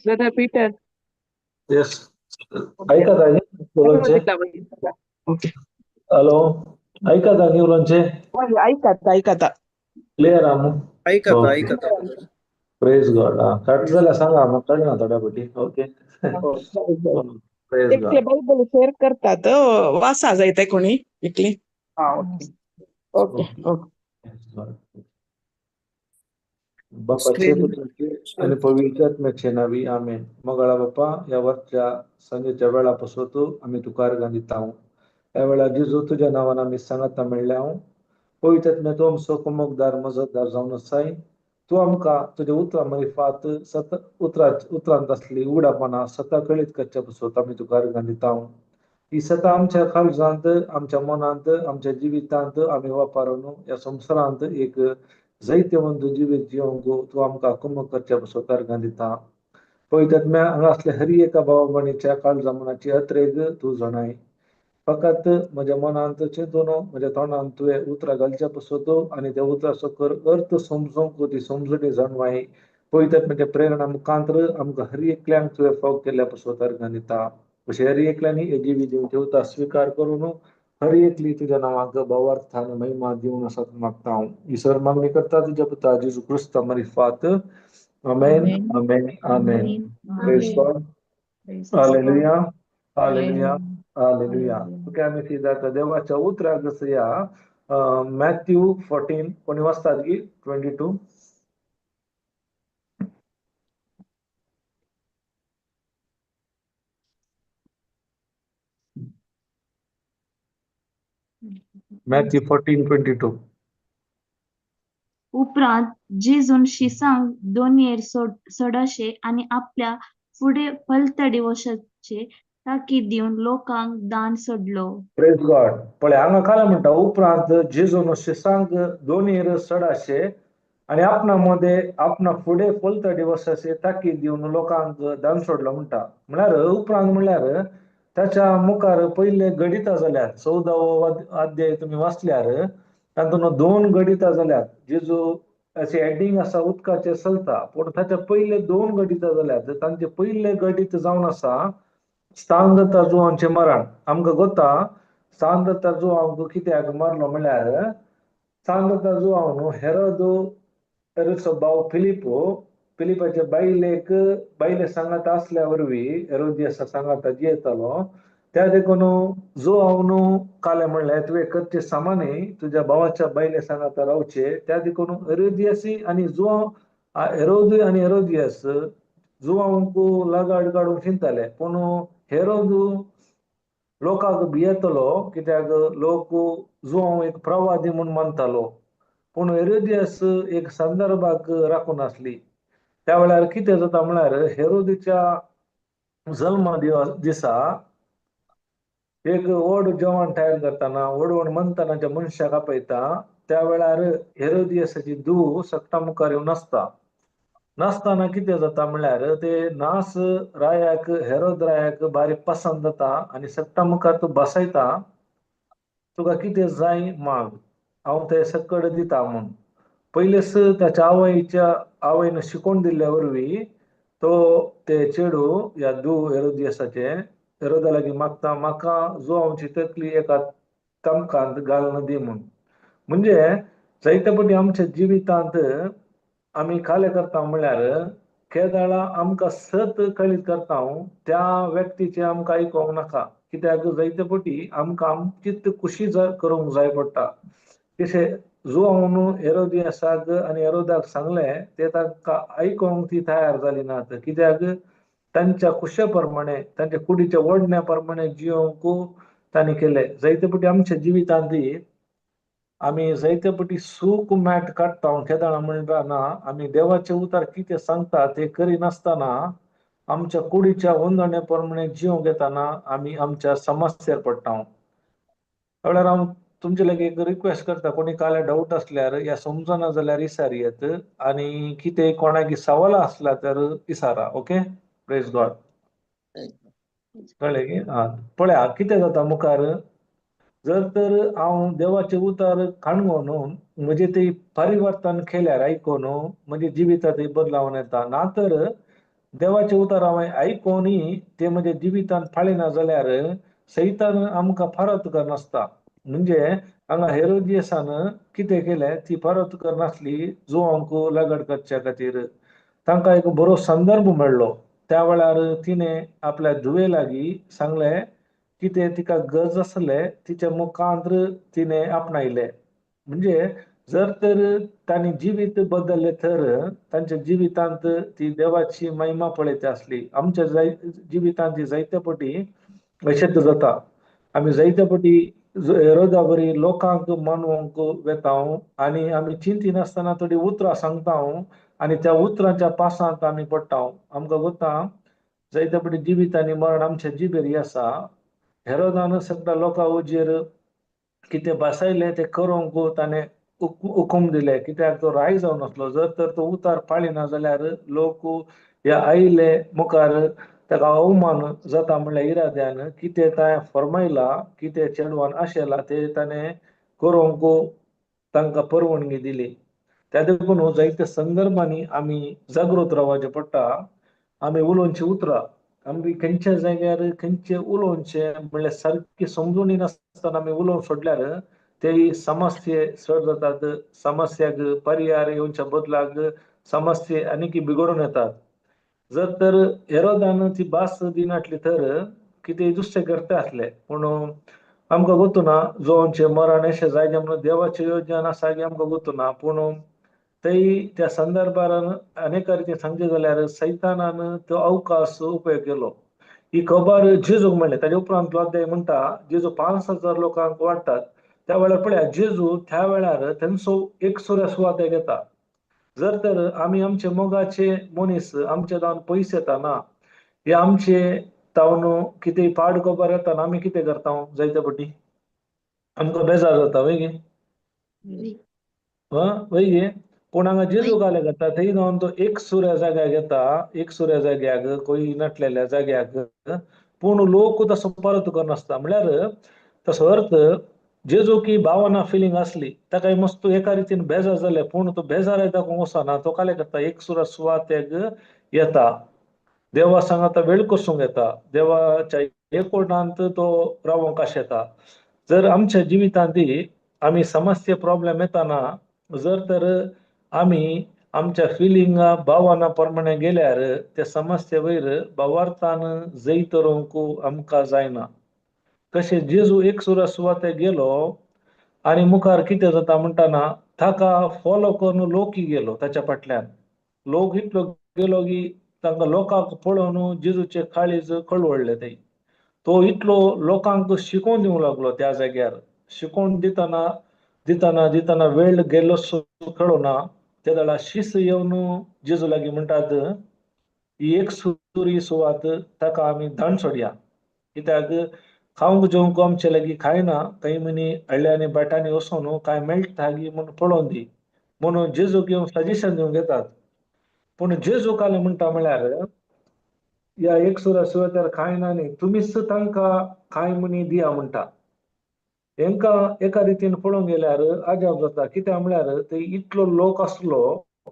Brother Peter. Yes. ऐका ताई मुलांचे. हॅलो ऐका ताई मुलांचे. ऐकता क्लिअर आहे ऐकता प्रेज गॉड. कट झाला सांगा मग कळ ना थोड्यापैकी. Okay praise God. Bible share करतात वाचा जायचंय कोणी इकली ओके बाप्पाचे पुत्राचे आणि पवित्र आत्म्याचे नावी आमेन. मंगळा बाप्पा या वरच्या संजेच्या वेळापासून तू आम्ही तुकार गांधीत आहो यावेळा जिजू तुझ्या नावानं आम्ही सांगता मिळल्या आहो. पवित्र आत्म्या तू आमचो कुमकदार मजतदार जाऊन साई तू आमका तुझ्या उतरा मध्ये फात सत उतरांत असली उघडापणा सता कळीत कच्च्या पासून आम्ही तुकार गांधीत आहो. ही सता आमच्या काळजांत आमच्या मनांत आमच्या जिवितांत आम्ही वापरनो या संसारांत एक जैत्यवंत जिवीत जिवंगो तू आमका कुमक करच्या स्वकार गांधीता. पवित्रात्म्या हांगा असल्या हरी एका भावाभणीच्या काळजामनाची अत्रेग तू जणाय. फकत म्हज्या मनांत चिंतून म्हज्या तोंडांत तुवें उतरां घालच्या पसतो आनी त्या उतरा सकल अर्थ समजूंक ती समजुणी जाणवाय. पवित्रात्म्याच्या प्रेरणा मुखांतर आमकां हरी एकल्यांक तुवें फावो केल्ल्या पसोतार गांधीता. अशें हरी एकल्यांनी हे जिवी दिवन ठेवता स्वीकार करून हरी एकली तुझ्या नावांक भावार्थान महिमा दिवन असत मागता हांव. ईश्वर मागणी करता तुझ्या पुता जेजू क्रिस्त मारी फात. आमेन आमेन आमेन. Praise God. हालेलुया हालेलुया हालेलुया. ओके आम्ही सीधा आता देवाच्या उतराक या मॅथ्यू 14 कोणी वाचतात की 22. मॅथ्यू 14:22. उपरांत जेजून शिसांक दोन येर सोडाशे आणि आपल्या फुडें पलतडी वशाचे ताकीद दिवन लोकांक दान सोडलो. Praise God. पळय हांगा काय म्हणटा, उपरांत जेजून शिसांक दोन येर सोडाशे आणि आपणा फुडें पलतडी वशाचे ताकीद दिवन लोकांक दान सोडलो म्हणटा. म्हळ्यार उपरांत म्हळ्यार त्याच्या मुखार पहिले गडितां जाल्यात. 14वो अध्याय तुम्ही वाचल्यार तातूंत 2 गडितां जाल्यात. जेजू असे हेडिंग आसा उदकाचे चलता, पूण ताच्या पहिले 2 गडितां जाल्यात. तांचे पहिले गडीत जावन आसा स्थानदत्ता जुवांचे मरण. आमकां गोता स्थानदत्ता जुवांक कित्याक मारलो म्हळ्यार स्थानदत्ता जुवांव न्हू हेरोदो भाव फिलिपाच्या बायले सांगात असल्या वरवीं हेरोदियासा सांगाता जियेतालो. त्या देखून जुवांव न्हू काले म्हणले तुवें करचे सामाने तुज्या भावाच्या बायले सांगाता रावचे. त्या देखून हेरोदियासी आनी जुवांव हेरोदी आनी हेरोदियास जुवांवक लगाड काडून शिंताले. पूण हेरोद लोकांक भियेतलो, कित्याक लोक जुवांव एक प्रवादी म्हूण मानतालो. पूण हेरोदियास एक संदर्भाक राखून आसली. त्या वेळार कितें जाता म्हळ्यार हेरोदीच्या जल्मा दिसा एक व्हड जेवण तयार करतना व्हड मनतनाच्या मनशाक आपयता. त्या वेळार हेरोदियासाची धूव सगटा मुखार येवन नासतना कितें जाता म्हळ्यार ते नास रायाक हेरोद रायाक बारीक पसंत जाता आनी सगटा मुखार तो बसयता, तुका कितें जाय माग, हांव ते सकड दिता म्हूण. पयलेच ताच्या आवयन शिकोवन दिल्ल्या वरवीं तो ते चेडू ह्या धूव हेरोदियासाचे हेरोदा लागीं मागता, म्हाका जुवांवची तकली एका तमकांत घालून दी म्हूण. म्हणजे जायते फावटी आमच्या जिवितांत आमी काले करता म्हळ्यार केदाळा आमकां सत कळीत करता त्या व्यक्तीचे आमकां आयकोंक नाका. कित्याक जायते फावटी आमकां आमचीच खुशी करूंक जाय पडटा. तशें जुवांव न्हू हेरोदियासाक आनी हेरोदाक सांगलें, ते तांकां आयकोंक ती तयार जाली नात. कित्याक तांच्या खुशे प्रमाणे तांच्या कुडीच्या ओडण्या प्रमाणे जियोंक तांणी केलें. जायते फावटी आमच्या जिवितांत आमी जायते फावटी सूख मेट काडटा केदाळा म्हणटाना आमी देवाचे उतार कितें सांगता ते करिनासतना आमच्या कुडीच्या वंदणे प्रमाणे जियोंक येताना आमी आमच्या समस्यार पडटा. वेळार हांव तुमचे लागीं एक रिक्वेस्ट करता, कोणी काले डाऊट असल्यार या समजना जाल्यार विचारियेत आनी कितें कोणाकी सवाल आसला तर विचारा. Okay, praise God. कळ्ळें की? पळया कितें जाता मुखार, जर तर हांव देवाचे उतार काणून म्हणजे ते परिवर्तन केल्यार आयकोन म्हणजे जिवितांत बदलावन येता. ना तर देवाचे उतार हांवें आयकोनूय ते म्हणजे जिवितांत फाळिना जाल्यार सैतान आमकां फारत करनासता. म्हणजे हांगा हेरोदियासान कितें केलें, ती फारत करनासली जुवांवक लागड करच्या खातीर. तांकां एक बरो संदर्भ मेळ्ळो. त्या वेळार तिणें आपल्या धुवे लागीं सांगलें कितें तिका गरज आसलें, तिच्या मुखांत तिणें आपणायलें. म्हणजे जर तर तांणी जिवीत बदललें तर तांच्या जिवितांत ती देवाची महिमा पळयता आसली. आमच्या जिवितांत जायते फावटी अशेंच जाता. आमी जायते फावटी हेरोदा बरी लोकांक मानवंक वेता आनी आमी चिंतिनासतना थोडी उतरां सांगता आनी त्या उतरांच्या पासांत आमी पडटा. आमकां गोता जायते फावटी जिवीत आनी मरण आमच्या जिबेर आसा. हेरोदान सगळ्या लोकां वजेर कितें बसयलें ते करूंक ताणें हुकूम दिले, कित्याक तो राय जावन आसलो. जर तर तो उतार पाळिना जाल्यार लोक ह्या आयले मुखार ताका अवमान जाता म्हणल्यार इराद्यान कितें ताणें फरमायला, कितें चेडवान आशेला ते ताणें करूंक तांकां परवानगी दिली. त्या देखून जायत्या संदर्भांनी आमी जागृत रावचें पडटा. आमी उलोवची उतरां आमी खंयच्या जाग्यार खंयचे उलोवचें म्हणल्यार सारकी समजून नासतना आमी उलोवंक सोडल्यार ते समस्ये चड जातात. समस्याक पर्याय येवच्या बदलाक समस्ये आनीक बिगडून येतात. जर तर हेरोदान ती भास दिनासली तर कितें दुसरें करता आसलें. पूण आमकां गोतूना जुवांवचें मरण अशें जायना म्हणून देवाचें योजन आसा की आमकां गोतूना. पूण थंय त्या संदर्भार अनेक रितीन सांगचे जाल्यार सैतानान तो अवकाश उपयोग केलो. ही खबर जेजूक मेळ्ळी. ताचे उपरांत अध्याय म्हणटा जेजू 5,000 लोकांक वाडटात. त्या वेळार पळया जेजू त्या वेळार त्यांचो एक सुऱ्या सुवात घेता. जर तर आम्ही आमचे मोगाचे मनीस आमचे जावन पयस येता ना हे आमचे तावन कितें पाड कोबार येता आमी कितें करता जायते फावटी आमकां बेजार जाता वय गे वय गे पूण हांगा जेजू घाले जाता थंय जावन तो एक सुऱ्या जाग्याक येता एक सुऱ्या जाग्याक कोई नटलेल्या जाग्याक पूण लोक तसो परत करनासता म्हळ्यार तसो अर्थ जेजू की भावना फिलिंग असली ताका मस्त एका रितीन बेजार जाले पूण तो बेजार दाखोवंक वचना तो काले करता एक सुरा सुवातेक येता देवा सांगाता वेळ कसूंक येता देवाच्या एकवटांत तो रावोंक आश येता. जर आमच्या जिवितांत आमी समस्या प्रॉब्लेम येताना जर तर आमी आमच्या फिलिंगा भावना प्रमाणे गेल्यार त्या समस्ये वयर भावार्थान जैत रोवंक आमकां जायना. कशें जेजू एक सुरा सुवातेक गेलो आनी मुखार कितें जाता म्हणटाना ताका फॉलो करून लोक गेलो ताच्या फाटल्यान लोक इतलो गेलो की तांकां लोकांक पळोवन जेजूचे काळीज कळवळले थंय तो इतलो लोकांक शिकोवन दिवंक लागलो त्या जाग्यार शिकोवन दितना दितना दितना वेळ गेलो कळना त्या वेळार शिस येवन जेजू लागीं म्हणटात ही एक सुरी सुवात ताका आमी धाडून सोडया कित्याक खावंक जेवंक आमचे लागीं कांय ना काही म्हणी हळ्यांनी बाटांनी वचून कांय मेळटा गी म्हूण पळोवन दी म्हणून जेजू घेवन सजेशन दिवंक येतात. पूण जेजू काले म्हणटा म्हळ्यार या एक सुरा सुवातेर कांय ना न्ही तुमीच तांकां कांय म्हणी दिया म्हणटा. हेंकां एका रितीन पळोवंक गेल्यार अजाप जाता कित्याक म्हळ्यार थंय इतलो लोक आसलो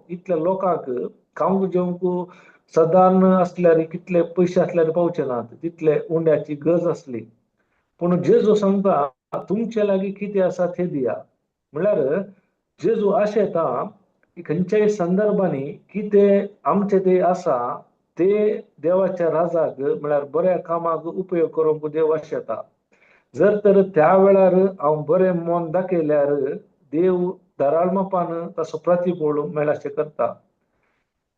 इतल्या लोकांक खावंक जेवंक सादारण असल्यार कितले पयशे असल्यार पावचे नात तितले उंड्याची गरज असली पूण जेजू सांगता तुमचे लागीं कितें आसा तें दिया म्हळ्यार जेजू अशें येता की खंयच्याय संदर्भांनी कितें आमचे ते आसा ते देवाच्या राजाक म्हळ्यार बऱ्या कामाक उपयोग करूंक देव अशें येता. जर तर त्या वेळार हांव बरें मन दाखयल्यार देव धराळमपान तसो प्रतिफळ मेळाशें करता.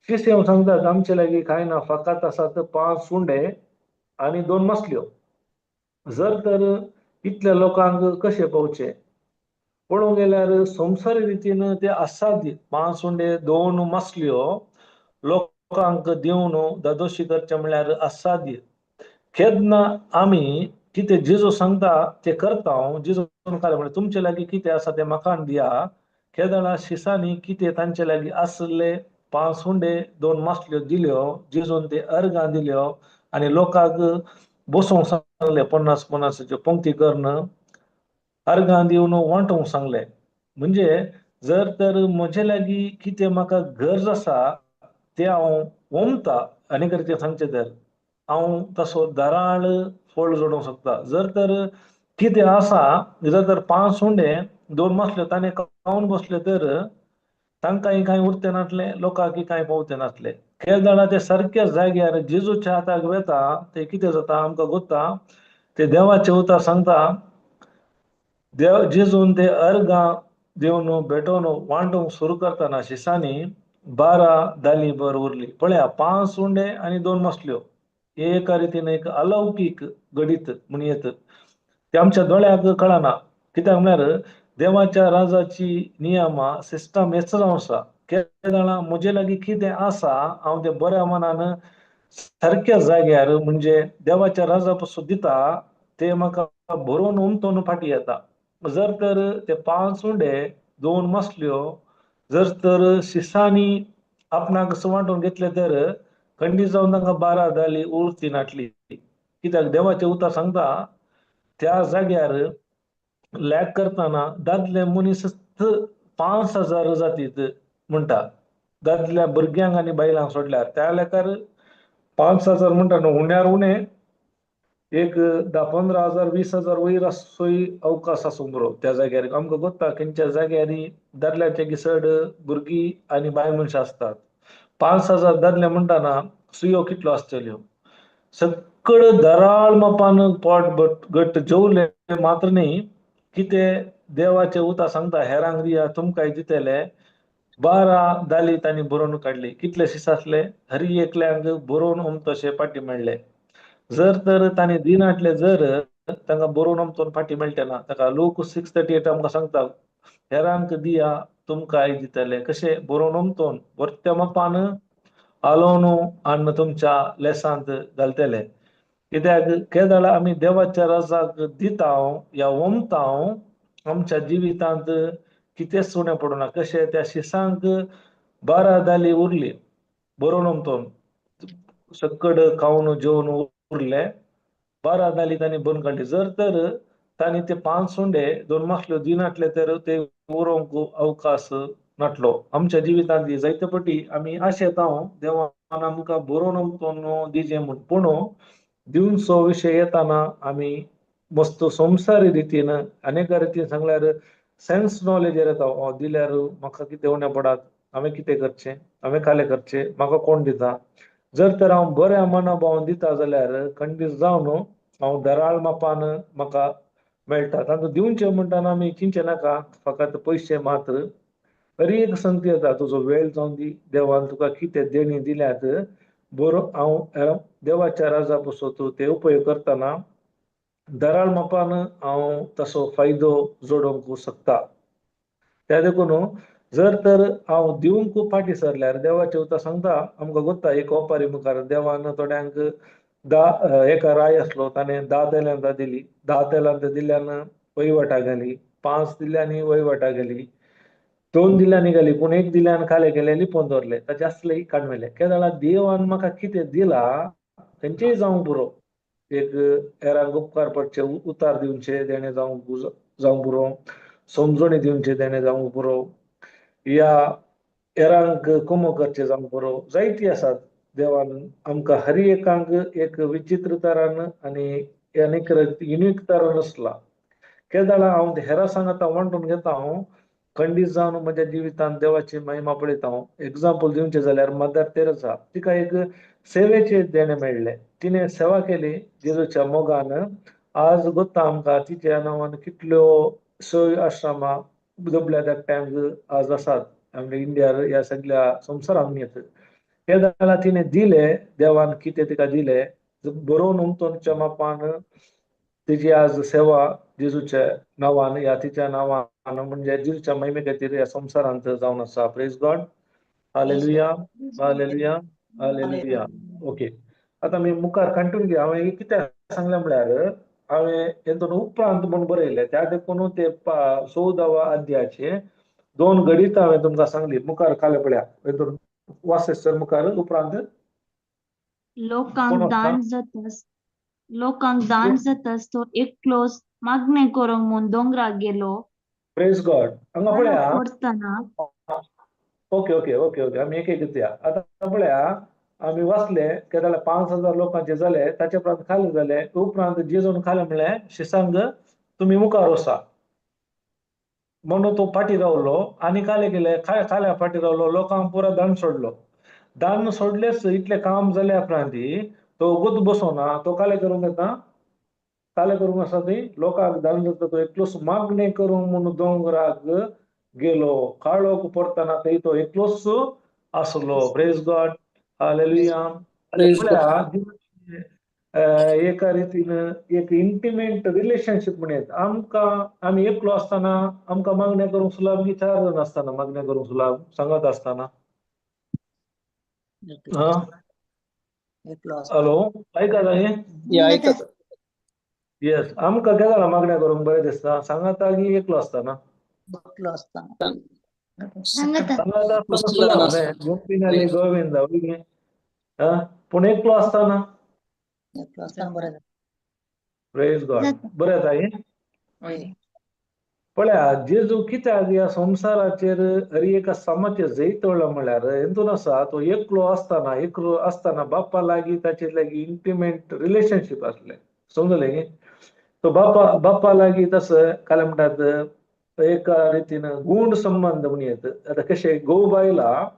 शिष्य सांगतात आमचे लागीं कांय ना फकत आसात 5 उंडे आनी 2 मसल्यो. जर तर इतल्या लोकांक कशें पावचे पळोवंक गेल्यार संवसारी रितीन ते असाध्य 5 उंडे 2 मसल्यो लोकांक दिवन दादोशी करचे म्हळ्यार असाध्य केन्ना आमी कितें जेजू सांगता ते करता जेजू म्हळ्यार तुमचे लागीं कितें आसा तें म्हाका दिया केदळा शिसांनी कितें तांचे लागीं आसले 5 उंडे 2 मसल्यो दिल्यो जेजून ते अर्गां दिल्यो आनी लोकांक बसोवंक सांगले 50-50च्यो पंक्ती करून अर्गां दिवन वांटूंक सांगले. म्हणजे जर तर म्हजे लागीं कितें म्हाका गरज आसा ते हांव वोमता आनी कितें सांगचें तर हांव तसो धराळ फळ जोडूंक शकता. जर तर कितें आसा जर तर 5 उंडे 2 मसल्यो ताणें खावन बसले तर तांकांय कांय उरते नासले लोकांक कांय पावते नासले. केदळा ते सारक्या जाग्यार जेजूच्या हाताक वेता ते कितें जाता आमकां गोत्ता ते देवाचे उतर सांगता देव जेजून ते अर्गां दिवन भेटोवन वांटूंक सुरू करतना शिसांनी 12 दाली भर उरली. पळया 5 उंडे आनी 2 मसल्यो एका रितीन एक अलौकीक गणित म्हण येत ते आमच्या दोळ्याक कळना कित्याक म्हळ्यार देवाच्या राजाची नियमा सिस्टम हेच जावन आसा. केदळा म्हजे लागीं कितें आसा हांव ते बऱ्या मनान सारक्या जाग्यार म्हणजे देवाच्या राजा पासून दिता ते म्हाका भरोवन उमटून फाटी येता. जर तर ते 5 उंडे 2 मसल्यो जर तर शिसांनी आपणाक वांटून घेतले तर खंडीत जावन तांकां 12 दाली उरची नाटली. कित्याक देवाचे उतर सांगता त्या जाग्यार लॅक करतना दादले मनीस 5,000 जातीत म्हणटा दादल्या भुरग्यांक आनी बायलांक सोडल्यार त्या लेकार 5,000 म्हणटा न्हू उण्यार उणे एक 10-15,000 20,000 वयर असोय अवकाश आसूंक बरो त्या जाग्यार आमकां गोत्ता खंयच्या जाग्यार दादल्याचे घिसड भुरगीं आनी बाय मनशां असतात. 5,000 दादले म्हणटाना सुयो कितल्यो आसतल्यो सकळ धराळ मापान पोट घट्ट जेवले मात्र न्ही कितें देवाचे उतर सांगता हेरांक दिया तुमकांय दितले 12 दाली तांणी बरोवन काडली. कितले शिस आसले हरी एकल्यांक बरोवन तशे पाटी मेळ्ळे. जर तर तांणी दिनाटले जर तांकां बरोवन आमचो फाटी मेळटा ना ताका लूक 6:38 आमकां सांगता हेरांक दिया तुमकां आयज दितले कशें बरोवन आमतोन वर्त्या मापान आलोवन अन्न तुमच्या लेसांत घालतले कित्याक केदाळ आमी देवाच्या राजाक दिताव या वमताव आमच्या जिवितांत कितेंच उणें पडना कशें त्या शिसांक 12 दाली उरली बरोवन आमतोन सकड खावन जेवन उरले 12 दाली तांणी बंद काडली जर तर तांणी ते 5 सुंडे 2 मासल्यो दिनाटले तर ते उरोवंक अवकाश नाटलो आमच्या जिवितांत जायते फावटी आमी आशेताव देवान आमकां बरोवन आमतोन दिजें म्हूण पूण दिवचो विशय येताना आमी मस्त संवसारी रितीन अनेका रितीन सांगल्यार सेन्स नॉलेज येता दिल्यार म्हाका कितें उणें पडात हांवें कितें करचें हांवें कालें करचें म्हाका कोण दिता जर तर हांव बऱ्या मनाभावान दिता जाल्यार खंडीत जावन हांव दराळ मापान म्हाका मेळटा तातूंत दिवचें म्हणटाना आमी चिंतचें नाका फकत पयशे मात्र तरी एक संगती येता तुजो वेळ जावन दी देवान तुका कितें देणी दिल्यात बरो हांव देवाच्या राजा बसोत ते उपयोग करतना दराळ मापान हांव तसो फायदो जोडोवंक शकता त्या देखून जर तर हांव दिवंक फाटी सरल्यार देवाचें उतर सांगता आमकां कोत्ता एक ओपारी मुखार देवान थोड्यांक एका राय आसलो ताणें 10 तेलांतां दिली 10 तेलांतां दिल्यान वयवटा गेली 5 दिल्यांनी वयवटा गेली 2 दिल्यांनी गेली पूण 1 दिल्यान खाले गेले लिपोवन दवरले ताचे आसले काडमेले केदाळा देवान म्हाका कितें दिला तेंचेय जावंक पुरो एक हेरांक उपकार पडचे उतार दिवचे देणे जावंक पुरो समजणी दिवचे देणे जावंक पुरो या हेरांक कुमो करचे जावंक पुरो जायती आसात देवान आमकां हर एकांक एक विचित्र तरान आनी अनेक युनिक तरान आसला केदाळा हांव हेरां सांगता वांटून घेता हांव खंडीत जावन म्हज्या जिवितांत देवाची महिमा पळयता हांव एग्जाम्पल दिवचें जाल्यार मदर तेरेसा तिका एक सेवेचे देणे मेळ्ळे तिणें सेवा केली जेजूच्या मोगान आज कोत्ता आमकां तिच्या नांवान कितल्यो सोय आश्रमां दबल्या धाकट्यांक आज आसात आमच्या इंडिया ह्या सगळ्या संवसारांत न्ही केदाळा तिणें दिलें देवान कितें तिका दिलें बरोवन उमतोनच्या मापान तिची आज सेवा जेजूच्या नांवान या तिच्या नांवान म्हणजे जेजूच्या महिमे खातीर ह्या संवसारांत जावन आसा प्रेज गॉड हालेलुया हालेलुया हालेलुया ओके आतां आमी मुखार कंटिन्यू घेया हांवें कित्याक सांगलें म्हळ्यार हांवें हेतून उपरांत म्हूण बरयलें त्या देखून ते 14वा अध्यायाचे 2 गणितां हांवें तुमकां सांगली मुखार खाले पळया हेतून वाचत सर मुखार उपरांत लोकांक दान जातास तो एकलोच मागणें करूंक म्हूण दोंगराक गेलो प्रेज गॉड हांगा पळया करतना ओके ओके ओके ओके आमी एक घेतया आतां पळया आमी वाचले केदाळा 5,000 लोकांचे जाले ताचे उपरांत खाले जाले उपरांत जेजून खाले म्हणलें शिसांग तुमी मुखार वचा म्हणून तो फाटी रावलो आनी काले गेले खाल्या फाटी रावलो लोकांक पुरो दान सोडलो दान सोडलेच इतलें काम जाल्या उपरांत तो उगूच बसोना तो काले करूंक येता काले करूंक आसा थंय लोकांक दान जाता तो एकलोच मागणें करूंक म्हूण दोंगराक गेलो काळोख पडटना थंय तो एकलोच आसलो प्रेज गॉड हालेलुया एका रितीन एक इंटिमेट रिलेशनशीप म्हणत आमकां आमी एकलो आसतना आमकां मागणें करूंक सुलाभ की 4 जण आसतना मागणें करूंक सुलाभ सांगात आसतना हॅलो आयकात हे येस आमकां केदाळा मागणें करूंक बरें दिसता सांगात की एकलो आसतना सांगात आसतना सुलाभ न्ही गोविंद पूण एकलो आसतना प्रेज गॉड बरें जाता हे पळया जेजू कित्याक ह्या संवसाराचेर हर एका समाचे जैतवलो म्हळ्यार हेतून आसा तो एकलो आसतना बाप्पा लागीं ताचे लागीं इंटिमेट रिलेशनशीप आसलें समजलें न्ही तो बाप्पा लागीं तसं काले म्हणटात एका रितीन गूढ संबंध म्हणयत आतां कशें घोव बायला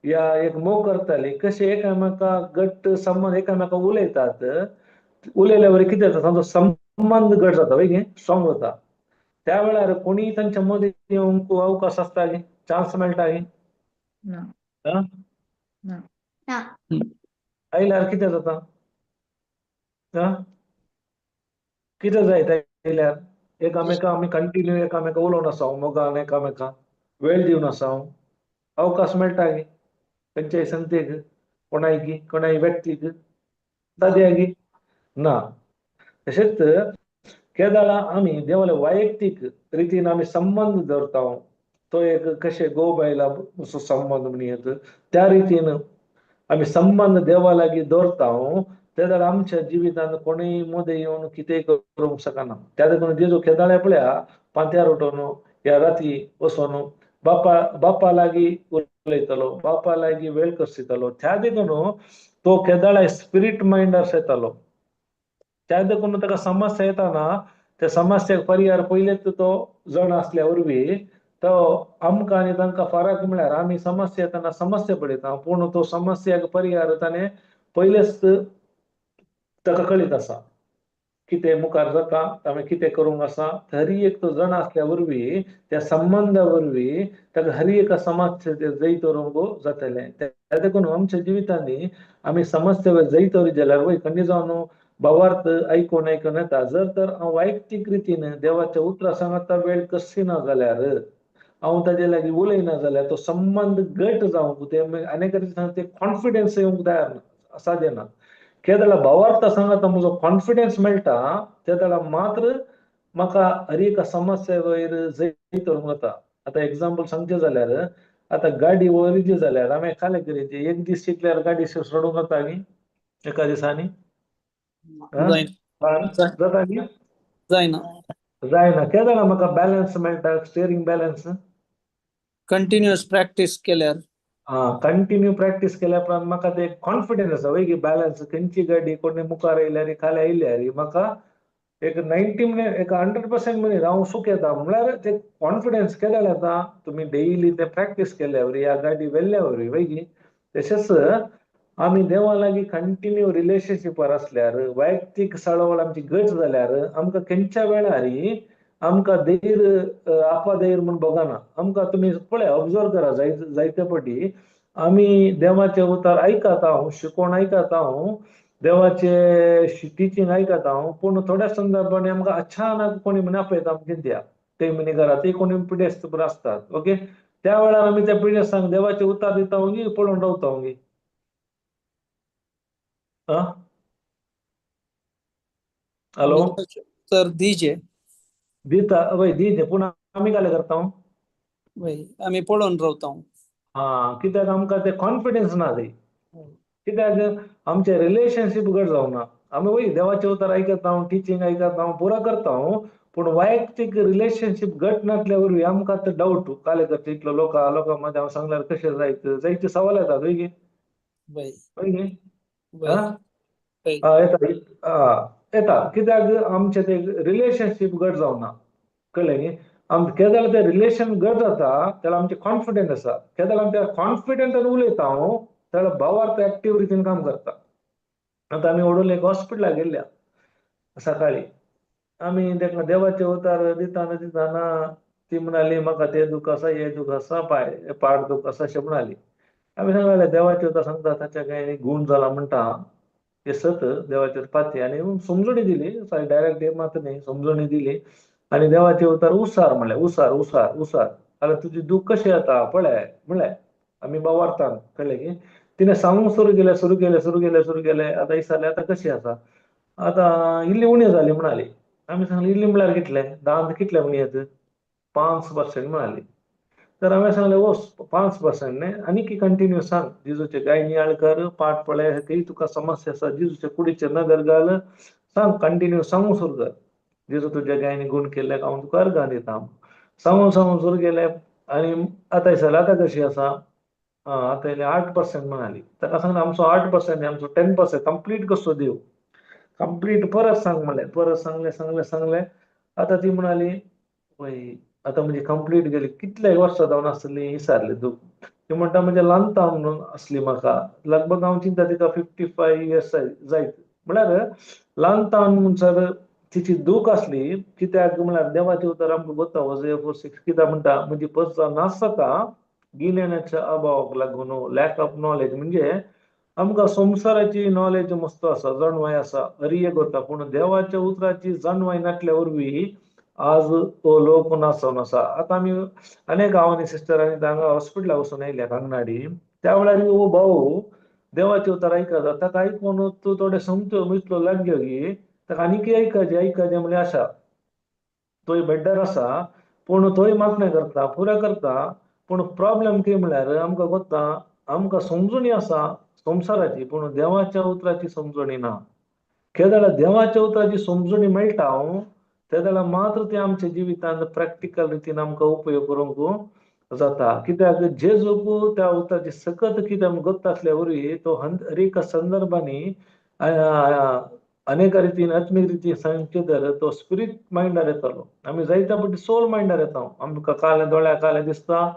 या एक मोग करताली कशें एकामेकाक घट्ट संबंध एकामेकाक उलयतात उलयल्या वरी कितें जाता तांचो संबंध घट जाता वय स्ट्रॉंग जाता त्या वेळार कोणी तांच्या मदीं येवंक अवकाश आसता चान्स मेळटा आयल्यार कितें जाता कितें जाय जाल्यार एकामेका आमी कंटिन्यू एकामेका उलोवन आसाव मोगान एकामेका वेळ दिवन आसाव अवकाश मेळटा गी खंयच्याय संगतेक कोणाय व्यक्तीक साद्याक ना तशेंच केदाळा आमी देवाले वैयक्तीक रितीन आमी संबंध दवरताव तो एक कशे गो बायला संबंध म्हणयत त्या रितीन आमी संबंध देवा लागीं दवरताव तेदर आमच्या जिवितांत कोणीय मदें येवन कितेंय करूंक शकना त्या देखून जेजू केदाळे पळया पांत्यार उठोन या राती वचोन बापा लागीं उलयतलो बापा लागीं वेळ करसितलो त्या देखून तो केदाळे स्पिरीट माइंडर येतालो त्या देखून ताका समस्या येताना त्या समस्याक पर्याय पयलेच तो जण आसल्या वरवीं तो आमकां आनी तांकां फरक म्हळ्यार आमी समस्या येताना समस्या पळयता पूण तो समस्याक पर्याय ताणें पयलेच ताका कळीत आसा कितें मुखार जाता आमी कितें करूंक आसा हरी एक तो जण आसल्या वरवीं त्या संबंधा वरवीं ताका हरी एका समस्या जैत करूंक जातलें त्या देखून आमच्या जिवितांनी आमी समस्या जैत जाल्यार वय खंय जावन भावार्थ आयकून येता जर तर हांव वैयक्तीक रितीन देवाच्या उतरां सांगता वेळ कसली ना जाल्यार हांव ताजे लागीं उलयना जाल्यार तो संबंध घट जावंक ते अनेक ते कॉन्फिडन्स येवंक तयार ना साध्य ना केदाळा भावार्थ सांगता म्हजो कॉन्फिडन्स मेळटा तेदाळा मात्र म्हाका हर एक समस्या वयर जैत करूंक जाता आतां एग्जाम्पल सांगचें जाल्यार आतां गाडी व्हरची जाल्यार आमी खाले कितें एक दीस शिकल्यार गाडी सोडूंक जाता न्ही एका दिसांनी जाता न्ही जायना केदाळा म्हाका बॅलन्स मेळटा स्टियरिंग बॅलन्स कंटिन्युअस प्रॅक्टिस केल्यार कंटिन्यू प्रॅक्टिस केल्या उपरांत म्हाका ते कॉन्फिडन्स आसा वय की बॅलन्स खंयची गाडी कोणी मुखार येयल्यार खाली येयल्यार म्हाका एक 90 मिनिट एक 100% मिनिट हांव सूख येता म्हळ्यार ते कॉन्फिडन्स केदाळ येता तुमी डेली ते प्रॅक्टिस केल्या वरी ह्या गाडी व्हेल्ल्या वरी वय की तशेंच आमी देवा लागीं कंटिन्यू रिलेशनशिपार आसल्यार वैयक्तीक सळवळ आमची घट जाल्यार आमकां खंयच्या वेळार आमकां धैर्य आपा धैर्य म्हूण बघना आमकां तुमी पळया ऑब्जर्व करा जायते फावटी आमी देवाचे उतार आयकता हांव शिकोवन आयकता हांव देवाचे टिचींग आयकता हांव पूण थोड्या संदर्भांनी आमकां अचानक कोणी म्हणे आपयता आमच्या द्या ते म्हणे घरात कोणी पिडेस्त आसतात ओके त्या वेळार आमी त्या पिडेस्तांक देवाचे उतार दिता पळोवन रावता हॅलो तर दीजे दिता वय दीजे पूण आमी काले करता आमी पळोवन रावता कित्याक आमकां ते कॉन्फिडन्स ना रे कित्याक आमचे रिलेशनशीप घट जावना आमी वय देवाचे उतार आयकता टिचींग आयकता पुरो करता पूण वैयक्तीक रिलेशनशीप घट नासल्या वरवीं आमकां ते डावट काले करता इतलो लोकां मध्ये हांव सांगल्यार कशें जायते सवाल येतात वय की येता कित्याक आमचे ते रिलेशनशीप घट जावना कळ्ळें न्ही केदाळ ते रिलेशन घट जाता त्याला आमचे कॉन्फिडन्स आसा केदाळ आमी त्या कॉन्फिडंटान उलयता जाल्यार भावार्थ एक्टिव्ह रितीन काम करता आतां आमी ओडोले हॉस्पिटलाक गेल्ल्या सकाळी आमी ताका देवाचे उतार दिताना ती म्हणाली म्हाका ते दूख आसा हे दूख आसा पाट दूख आसा अशें म्हणाली आमी सांगलें देवाचे उतार सांगता ताच्या काय गुण जाला म्हणटा हे सत देवाचेर पाती आनी समजणी दिली डायरेक्ट मात न्ही समजणी दिली आनी देवाचे उतार उसार म्हणलें उसार उसार उसार जाल्यार तुजी दूख कशी येता पळय म्हणलें आमी भावार्थान कळ्ळें की तिणें सांगूंक सुरू केलें आतां दिसतालें आतां कशी आसा आतां इल्ली उणी जाली म्हणाली आमी सांगलें इल्ली म्हळ्यार कितले दांत कितले म्हणयत 5% म्हणाली तर हांवें सांगलें ओ 5% न्ही आनीक कंटिन्यू सांग जेजूचे गाय नियाळ कर पाठ पळय खंय तुका समस्या आसा जेजूचे कुडीचेर नदर घाल सांग कंटिन्यू सांगूंक सुरू कर जेजू तुज्या गायनी गुण केल्याक हांव तुका अर्घां दिता सांगूंक सुरू केलें आनी आतां दिसतालें आतां कशी आसा आतां येयलें 8% म्हणाली ताका सांगलें आमचो 8% आमचो 10% कंप्लीट कसो दिवं कंप्लीट परत सांग म्हणलें परत सांगलें आतां ती म्हणाली पळय आतां म्हणजे कंप्लीट गेली कितले वर्सां जावन आसतली विचारली दूख ती म्हणटा म्हणजे ल्हानता म्हणून आसली म्हाका लगभग हांव चिंता तिका 55 इयर्स जायत म्हळ्यार ल्हानता म्हणसर तिची दूख आसली कित्याक म्हळ्यार देवाचे उतार आमकां कोत्ता Hosea 4:6 कित्याक म्हणटा म्हजी पस्ताव नासता गिन्यानाच्या अभावाक लागून लॅक ऑफ नॉलेज म्हणजे आमकां संवसाराची नॉलेज मस्त आसा, जाणवाय आसा, अरियेक वता, पूण देवाच्या उतराची जाणवाय नासल्या वरवीं आज तो लोक नासवन आसा. आतां आमी अनेक गांवांनी सिस्टरांनी हांगा हॉस्पिटलाक वचून येयल्या कांगनाडी, त्या वेळार ओ भाऊ देवाचे उतर आयकता, ताका आयकून तूं थोडे समजो मिसलो लागयो की ताका आनीक आयकचें म्हणलें आशा. तोय बेड्डार आसा, पूण तोय मागणें करता, पुराय करता, पूण प्रॉब्लेम कितें म्हळ्यार आमकां कोत्ता, आमकां समजुणी आसा संवसाराची, पूण देवाच्या उतराची समजणी ना. केदाळ देवाच्या उतराची समजणी मेळटा तेदाळ मात्र ते आमच्या जिवितांत प्रॅक्टिकल रितीन आमकां उपयोग करूंक जाता. कित्याक जेजूक त्या उतराची सकत कितें आमकां गत आसल्या वरवीं तो हर एक संदर्भांनी अनेक रितीन आत्मीक रितीन सांगचे तर तो स्पिरीट मायंडार येतलो. आमी जायत्या फावटी सोल मायंडार येता. आमकां काले दोळ्या काले दिसता,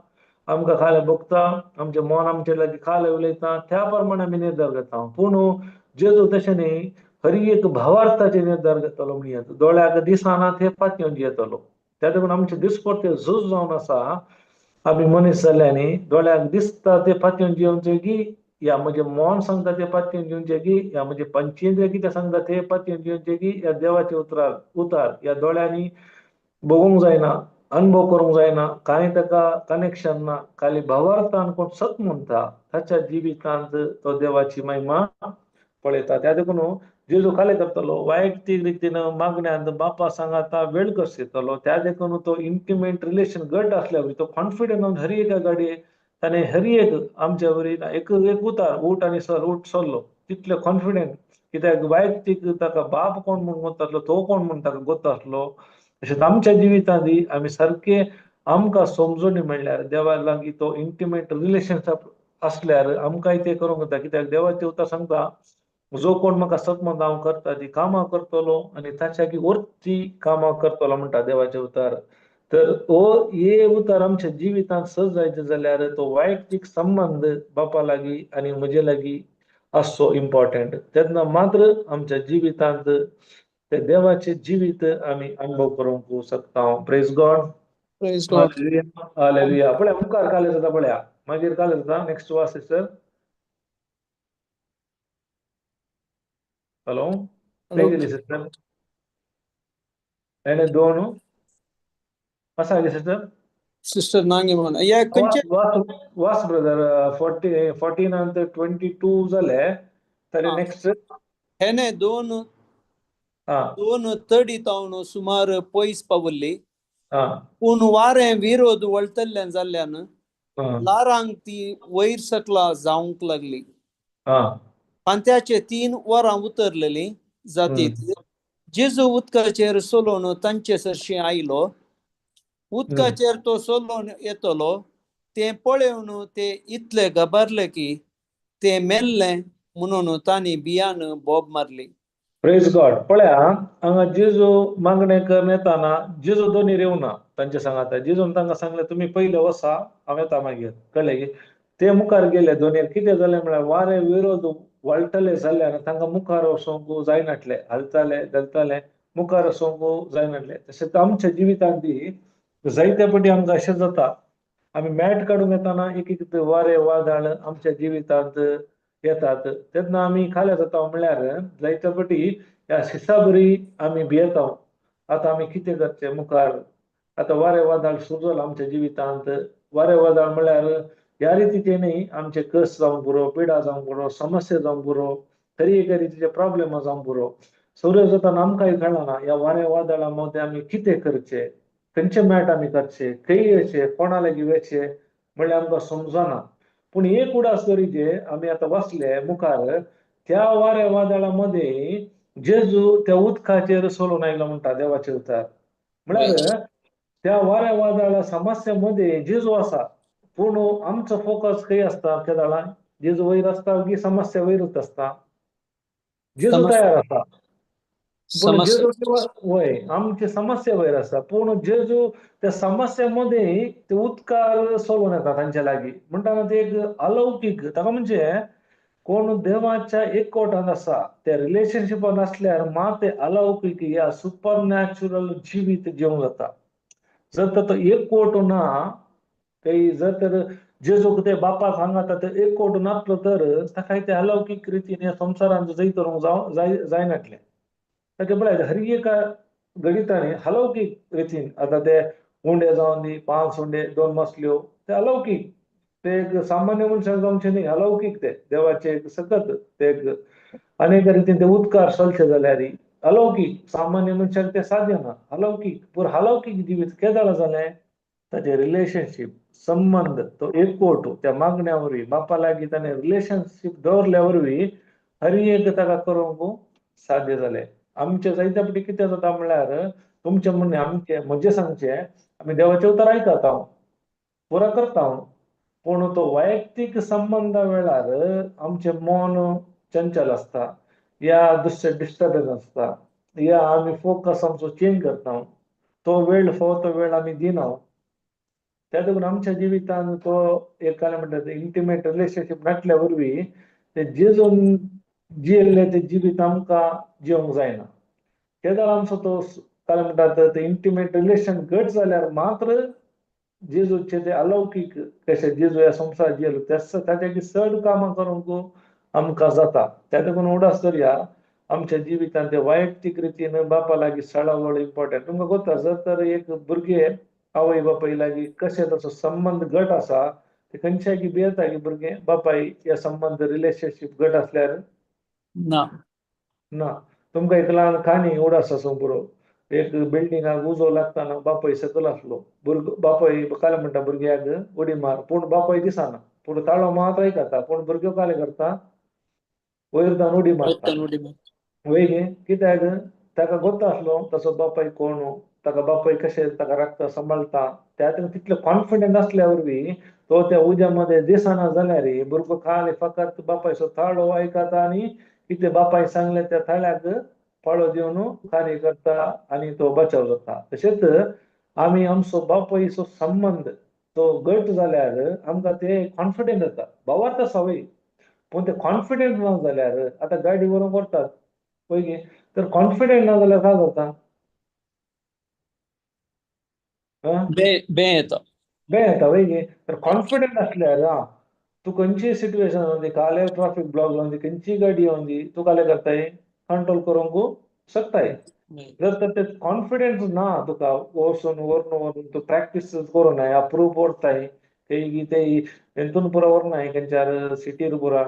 आमकां काले भोगता, आमचें मन आमचे लागीं काले उलयता, त्या प्रमाणे आमी निर्धार घेता. पूण जेजू तशें न्ही, हर एक भावार्थाचे निर्धार घेतलो म्हणयात. दोळ्याक दिसना ते पातयेवन येतलो. त्या देखून आमचे दिसपट्टे झूज जावन आसा. आमी मनीस जाल्यांनी दोळ्याक दिसता ते पातयेवन जेवचे की या म्हणजे मन सांगता ते पातयेवन जेवचे की या म्हणजे पंचेंद्रिय कितें सांगता ते पातयेवन जेवचे की या देवाचे उतार या दोळ्यांनी बघूंक जायना, अनुभव करूंक जायना, कांय ताका कनेक्शन ना, खाली भावार्थान कोण सत म्हणटा ताच्या जिवितांत तो देवाची महिमा पळयता. त्या देखून जेजू काले करतलो, वैयक्तीक रितीन मागण्यांत बापा सांगाता वेळ कसो येतलो, त्या देखून तो इंटिमेट रिलेशन घट असल्या तो कॉन्फिडंट हर एका गाडयेक ताणें हर एक आमच्या वरील एक उतार उठ आनी उठ सरलो तितले कॉन्फिडंट, कित्याक वैयक्तीक ताका बाप कोण म्हूण म्हणटालो, तो कोण म्हूण ताका गत आसलो. तशेंच आमच्या जिवितांनी आमी सारके आमकां समजणी म्हणल्यार देवा लागीं तो इंटिमेट रिलेशनशीप असल्यार आमकांय ते करूंक जाता. कित्याक देवाचे उतर सांगता, जो कोण म्हाका सत म्हणटा हांव करता ती कामां करतलो आनी ताच्या वरती कामां करतलो म्हणटा देवाचे उतार. तर हे उतार आमच्या जिवितांत सज जायचे जाल्यार तो वैयक्तीक संबंध बापा लागीं आनी म्हजे लागीं आसचो इम्पॉर्टंट. तेन्ना मात्र आमच्या जिवितांत ते देवाचे जिवीत आमी अनुभव करूंक शकता. Praise God. Praise Lord. Hallelujah, hallelujah. पळया मुखार काले जाता, पळया मागीर काले जाता. नेक्स्ट वास सिस्टर. हॅलो, खंय गेली सिस्टर? एने दोन आसा गे सिस्टर? सिस्टर नांगे म्हणून या खंयचे वास ब्रदर. 14 and 22 जाले. तरी हा. नेक्स्ट हेने दोन तडी तावन सुमार पयस पावल्ली, पूण वारें विरोध वळतल्ल्यान जाल्ल्यान लारांक ती वयर सकला जावंक लागली. पांत्याचे 3 वरां उतरलेली जातीत जेजू उदकाचेर सोलोन तांचे सरशी आयलो. उदकाचेर तो सोलोन येतलो ते पळोवन ते इतले घाबरले की ते मेल्ले म्हणून तांणी भियान बोब मारली. Praise God. पळया हांगा जेजू मागणें करून येताना जेजू दोनी येवना तांचे सांगाता. जेजून तांकां सांगलें तुमी पयले वसा, हांव येता मागीर. कळ्ळें की ते मुखार गेले. दोनीर कितें जालें म्हळ्यार वारें विरोध वळटले जाल्यार तांकां मुखार वचोंक जायनासलें. हालताले मुखार वचोंक जायनासलें. तशेंच आमच्या जिवितांत जायते फावटी आमकां अशें जाता, आमी मॅट काडूंक येताना एक वारें वादळ आमच्या जिवितांत येतात. तेन्ना आमी खाले जाता म्हळ्यार जायते फावटी ह्या शिसाबरी आमी भियेता. आतां आमी कितें करचें मुखार? आतां वारें वादळ सुरू आमच्या जिवितांत. वारें वादळ म्हळ्यार ह्या रितीचे न्ही, आमचे कस जावं पुरो, पिडा जावं पुरो, समस्या जावं पुरो, तरी एका रितीचे प्रॉब्लेम जावं पुरो, सगळ्यो जाताना आमकांय कळना ह्या वारें वादळा मध्ये आमी कितें करचें, खंयचे मॅट आमी करचें, खंय येवचें, कोणा लागीं वचचें म्हणल्यार आमकां समजना. पूण एक उडास जे आमी आतां वाचले मुखार, त्या वाऱ्या वादळा मध्ये जेजू त्या उदकाचेर सोलून आयलो म्हणटा देवाचे उतार. म्हळ्यार त्या वाऱ्या वादळा समस्या मध्ये जेजू आसा, पूण आमचो फोकस खंय आसता? त्या दाळा जेजू वयर आसता की समस्या वयरूच आसता? जेजू तयार आसा, पूण जेजू वय आमची समस्या वयर आसा. पूण जेजू त्या समस्या मध्ये ते उदकार सोलून येता तांच्या लागीं. म्हणटा ते एक अलौकिक, ताका म्हणजे कोण देवाच्या एकवटांत आसा त्या रिलेशनशिपान असल्यार मात ते अलौकिक या सुपर नॅचरल जिवीत जेवंक जाता. जर तर तो एकवट ना, काही जर तर जेजू ते बापा सांगता ते एक कोट नासलो तर ताका ते अलौकिक रितीने संसारांत जै करूंक जायनातले ताचे पळय हर एका गणिताने अलौकिक रितीन आता ते उंडे जावन दी 5 उंडे 2 मसल्यो ते अलौकिक ते एक सामान्य मनशाक जावचे न्ही अलौकिक ते देवाचे एक सतत ते एक अनेक रितीन ते उद्गार चलचे जाल्यार अलौकिक सामान्य मनशाक ते साध्य ना अलौकिक पूण अलौकिक जिवीत केदाळ जालें ताचे रिलेशनशीप संबंध तो एकवट त्या मागण्या वरवीं बापा लागीं ताणें रिलेशनशीप दवरल्या वरवीं हर एक ताका करूंक साध्य जालें आमचे जायत्या फावटी कितें जाता म्हळ्यार तुमचे म्हणणे आमचे म्हजे सांगचे आमी देवाचें उतर आयकता पुरा करता पूण तो वैयक्तीक संबंदा वेळार आमचे मन चंचल आसता या दुसरे डिस्टर्बन्स आसता या आमी फोकस आमचो चेंज करता तो वेळ फावो तो वेळ आमी दिना त्या देखून आमच्या जिवितांत तो एक काय म्हणटा इंटिमेट रिलेशनशीप नाटल्या वरवीं ते जेजून जियेल्ले ते जिवीत आमकां जिवंक जायना केदाळ आमचो तो काय म्हणटात ते इंटिमेट रिलेशन घट जाल्यार मात्र जेजूचे ते अलौकिक कशे जेजू ह्या संवसारांत जियेलो ताचे चड कामां करूंक आमकां जाता त्या देखून उडास करया आमच्या जिवितांत ते वैयक्तीक रितीन बापा लागीं सळावळ इम्पॉर्टंट तुमकां कोता जर तर एक भुरगें आवय बापाय लागीं कशें ताचो संबंध घट आसा ते खंयच्याय की भियेता की भुरगें बापाय ह्या संबंध रिलेशनशीप घट आसल्यार ना ना तुमकां एक ल्हान काणी उडास आसूं पुरो एक बिल्डिंगाक उजो लागतना बापाय सकयल आसलो बापाय काय म्हणटा भुरग्याक उडी मार पूण बापाय दिसना पूण ताळो मात आयकता पूण भुरगो काय करता वयर जावन उडी मारता वय कित्याक ताका गोत्ता आसलो तसो बापाय कोण ताका बापाय कशें ताका राखता सांबाळटा त्या तितले कॉन्फिडंट आसल्या वरवीं तो त्या उज्यामध्ये दिसना जाल्यार भुरगो खाली फकत बापायचो ताळो आयकता आनी कितें बापाय सांगलें त्या ताळ्याक पाळो दिवन कार्य करता आनी तो बचाव जाता तशेंच आमी आमचो बापायचो संबंध तो घट जाल्यार आमकां ते कॉन्फिडंट जाता भावार्थ आसा वय पूण ते कॉन्फिडंट ना जाल्यार आतां गाडी व्हरून व्हरतात पळय तर कॉन्फिडंट ना जाल्यार काय जाता बे येता वय तर कॉन्फिडंट आसल्यार तू खंयची सिट्युएशन जावन काले ट्राफिक ब्लॉक जावन खंयची गाडी येवन दी तू काय करताय कंट्रोल करूंक शकताय जर तर ते कॉन्फिडन्स ना तुका वचून व्हरून तू प्रॅक्टीस करूं नये अप्रूव करताय ते ಎಂತೂ ಪುರ ವರ್ನಾय खंयच्यार सिटीर पुरा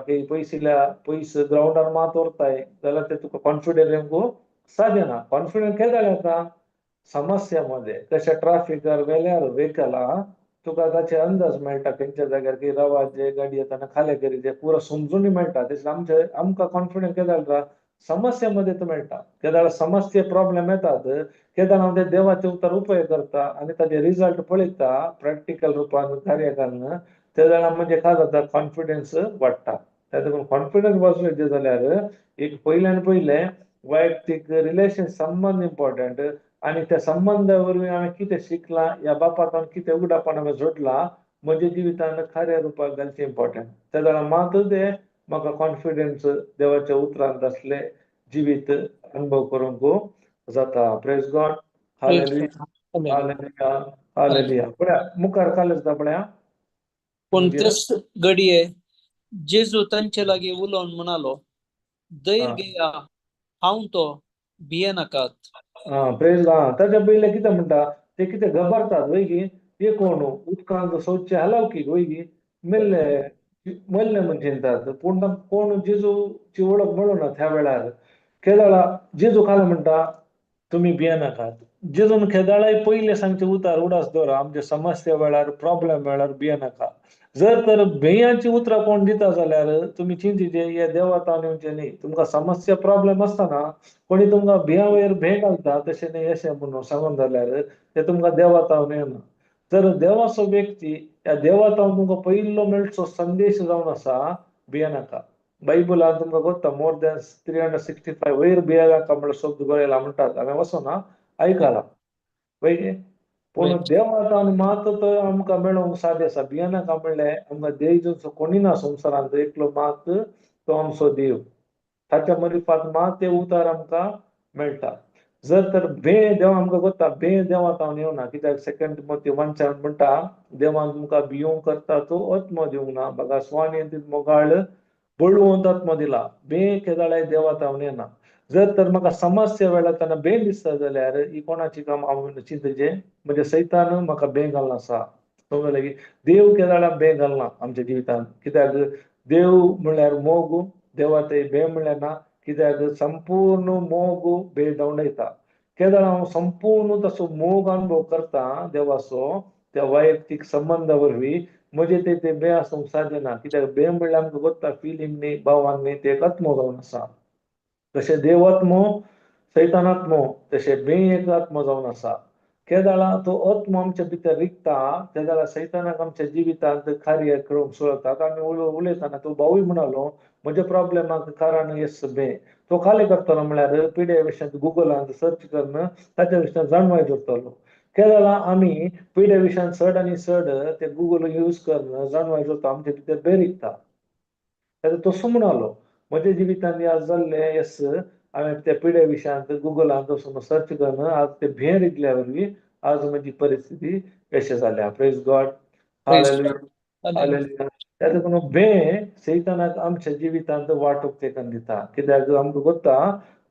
पयस ग्राउंडार मात व्हरताय जाल्यार ते तुका कॉन्फिडंट येवंक साध्य ना कॉन्फिडंट केदाळ येता समस्यामध्ये कशा ट्राफिकार वेल्यार व्हेकला तुका ताचे अंदाज मेळटा खंयच्या जाग्यार की रवाजे गाडी येताना खाले करी पुरो समजून मेळटा आमकां कॉन्फिडंट केदाळ समस्येमध्ये तो मेळटा केदाळ समस्ये प्रॉब्लेम येतात केदाळ हांव ते देवाचे उतर उपयोग करता आनी ताचे रिजल्ट पळयता प्रॅक्टिकल रुपान कार्य करना त्या जाणां म्हणजे काय जाता कॉन्फिडन्स वाडटा त्या देखून कॉन्फिडन्स वाडचे जाल्यार एक पयल्यान पयले वैयक्तीक रिलेशन संबंध इम्पॉर्टंट आनी त्या संबंधा वरवीं हांवें कितें शिकलां ह्या बापायन कितें उगडापण हांवें जोडलां म्हज्या जिवितान खऱ्या रुपाक घालचें इम्पॉर्टंट त्या जाणां मात ते म्हाका कॉन्फिडन्स देवाच्या उतरांत असले जिवीत अनुभव करूंक जाता प्रेज गॉड हालेलुया हालेलुया हालेलुया पळया मुखार कालेच दा पळया पूण तेच घडये जेजू तांचे लागीं उलोवन म्हणालो धैर्य घेया हांव तो भियेनाकात प्रेज ताच्या पयले कितें म्हणटा ते कितें घबरतात वय गी ते कोण उदकांत सोदचे अलौकीक वय गी मल्ले म्हण चिंतात पूण कोण जेजूची वळख मेळूना त्या वेळार केदाळा जेजू काय म्हणटा तुमी भियेनाकात जेजून केदाळाय पयले सांगचे उतार उडास दवरा आमचे समस्या वेळार प्रॉब्लेम वेळार भियेनाका जर तर भेयांची उतरां कोण दिता जाल्यार तुमी चिंतीचे हे देवातावन येवचे न्ही तुमकां समस्या प्रॉब्लेम आसतना कोणी तुमकां भिया वयर भे घालता तशें न्ही अशें म्हणून सांगून जाल्यार ते तुमकां देवातावन येना जर देवाचो व्यक्ती त्या देवातावन तुमकां पयलो मेळचो संदेश जावन आसा भियेनाका बायबलान तुमकां कोत्ता मोर दॅन 365 वयर भियेनाका म्हणून शब्द बरयला म्हणटात हांवें वचोना आयकलां पळय पूण देवातावन मात तो आमकां मेळोवंक साध्य आसा भियेनाका म्हणलें आमकां देव कोणी ना संवसारांत एकलो मात तो आमचो देव ताच्या मरिफात मात ते उतार आमकां मेळटा जर तर भे देव आमकां कोत्ता भे देवा तावन येवना कित्याक 2 तिमोथी 1:7 म्हणटा देवान तुमकां भियोंक करता तो आत्मो दिवंक ना बघा स्वान मोगाळ बळूवंत आत्मो दिला भे केदाळे देवा तावन येना जर तर म्हाका समस्या वेळार तेन्ना भे दिसता जाल्यार ही कोणाची काम हांव चिंतचें म्हणजे सैतान म्हाका भे घालना आसा समजलें की देव केदाळ्या भे घालना आमच्या जिवितांत कित्याक देव म्हळ्यार मोग देवा ते भे म्हळ्यार ना कित्याक संपूर्ण मोग भे दवंडयता केदाळ हांव संपूर्ण तसो मोग अनुभव करता देवाचो त्या वैयक्तीक संबंधा वरवीं म्हणजे ते भे आसूंक साध्य ना कित्याक भे म्हळ्यार आमकां कोत्ता फिलींग न्ही भावान न्ही ते एक आत्मो जावन आसा तशें देव आत्मो सैतान आत्मो तशें भे एक आत्मो जावन आसा केदाळा तो आत्मो आमच्या भितर रिगता केदाळा सैतानाक आमच्या जिवितांत कार्य करूंक सोदता आमी उलयतना तो भाऊय म्हणालो म्हज्या प्रॉब्लेमाक कारण येस भे तो खाली करतलो म्हळ्यार पिड्या विशयांत गुगलांत सर्च करून ताच्या विशयां जाणवाय जोडटलो केदाळा आमी पिड्या विशयांत चड आनी चड ते गुगल यूज करून जाणवाय जोडटा आमच्या भितर भे रिगता तसो म्हणालो म्हज्या जिवितांत आज जाल्ले येस हांवें त्या पिड्या विशयांत गुगलांत वचून सर्च करून आज ते भे रिगल्या वरवीं आज म्हजी परिस्थिती कशी जाल्या प्रेज गॉड हालेलुया त्यात लागून भे सैतानाक आमच्या जिवितांत वाटोवप तेकन दिता कित्याक आमकां कोत्ता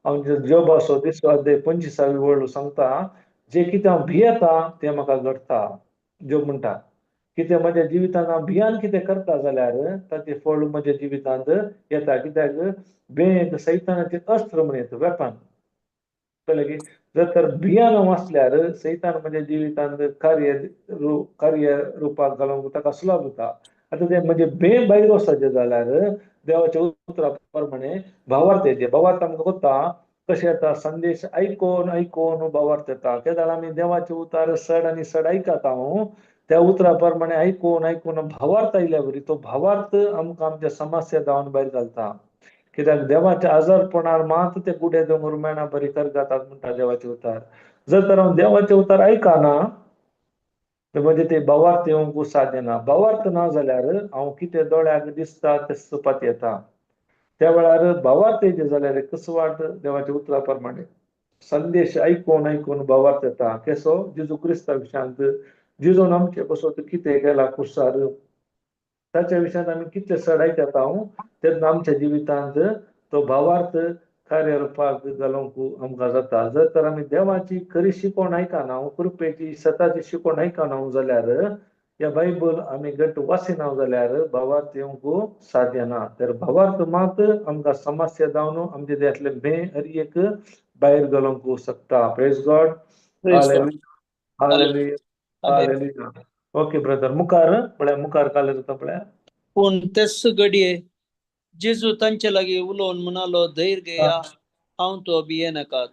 आमचे जोबाचो 25 वळ सांगता जे कितें हांव भियेता तें म्हाका घडटा जोब म्हणटा कितें म्हज्या जिवितांत हांव भियान कितें करता जाल्यार ताचें फळ म्हज्या जिवितांत येता कित्याक भे सैतानाचें अस्त्र म्हणून वेपन कळ्ळें की जर तर भियान हांव आसल्यार सैतान म्हज्या जिवितांत कार्य रुपाक घालूंक ताका सुलाभ जाता आतां ते म्हणजे भे भायर वचचे जाल्यार देवाच्या उतरा प्रमाणे भावार्थेचे भावार्थ आमकां कोत्ता कशें येता संदेश आयकोन आयकोन भावार्थ येता केदाळ आमी देवाचे उतार चड आनी चड आयकता हांव त्या उतरा प्रमाणे आयकोन आयकोन भावार्थ आयल्या वरी तो भावार्थ आमकां आमच्या समस्या जावन भायर घालता कित्याक देवाच्या आजारपणार मात ते कुडे दोंगर मेणा बरी कर जातात म्हणटा देवाचे उतार जर तर हांव देवाचे उतार आयकना म्हणजे ते भावार्थ येवंक साध्य ना भावार्थ ना जाल्यार हांव कितें दोळ्याक दिसता तें सुपात येता त्या वेळार भावार्थ येयचे जाल्यार कसवाट देवाच्या उतरा प्रमाणे संदेश आयकोन आयकोन भावार्थ येता केसो जेजू क्रिस्ता विशयांत जेजून आमचे बसोन कितें केला कुसार ताच्या विशयांत आमी कितले चड आयकता हांव तेन्ना आमच्या जिवितांत तो भावार्थ कार्य रुपाक घालूंक आमकां जाता जर तर आमी देवाची खरी शिकवण आयकना कृपेची सताची शिकवण आयकना जाल्यार या बायबल आमी घट्ट वाचिना जाल्यार भावार्थ येवंक साध्य ना तर भावार्थ मात आमकां समस्या जावन आमचे देहांतले भे हर एक भायर घालूंक शकता प्रेज गॉड हालेलुया हालेलुया ओके ब्रदर मुखार म्हळ्यार मुखार काले जाता पळय पूण तेच घडये जेजू तांचे लागीं उलोवन म्हणालो धैर्य घेया हांव तो भिये नाका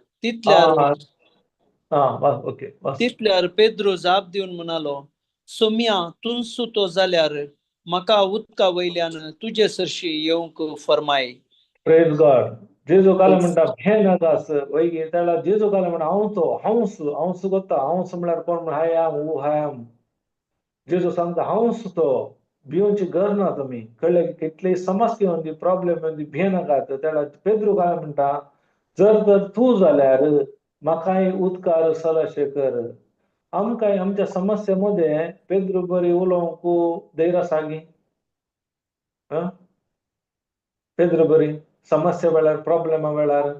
तितल्यार पेद्रो जाप दिवन म्हणालो सोम्या तूं सुतो जाल्यार म्हाका उदका वयल्यान तुजे सरशी येवंक फरमाय प्रेज गॉड जेजू काले म्हणटा भे नाकास वैगी त्याला जेजू काले म्हणटा हांव तो हांवच कोत्ता हांवच म्हळ्यार कोण म्हण हाय आम जेजू सांगता हांवच तो भिवची गरज ना तुमी कळ्ळें कितलेय समस्या येवन दी प्रॉब्लेम येवन दी भे नाकात त्याला पेद्रू काले म्हणटा जर तर तूं जाल्यार म्हाकाय उदकार सलाशे कर आमकांय आमच्या समस्या मध्ये पेद्रू बरी उलोवंक धैर्य आसा गी पेद्रू बरी समस्या वेळार प्रॉब्लेमा वेळार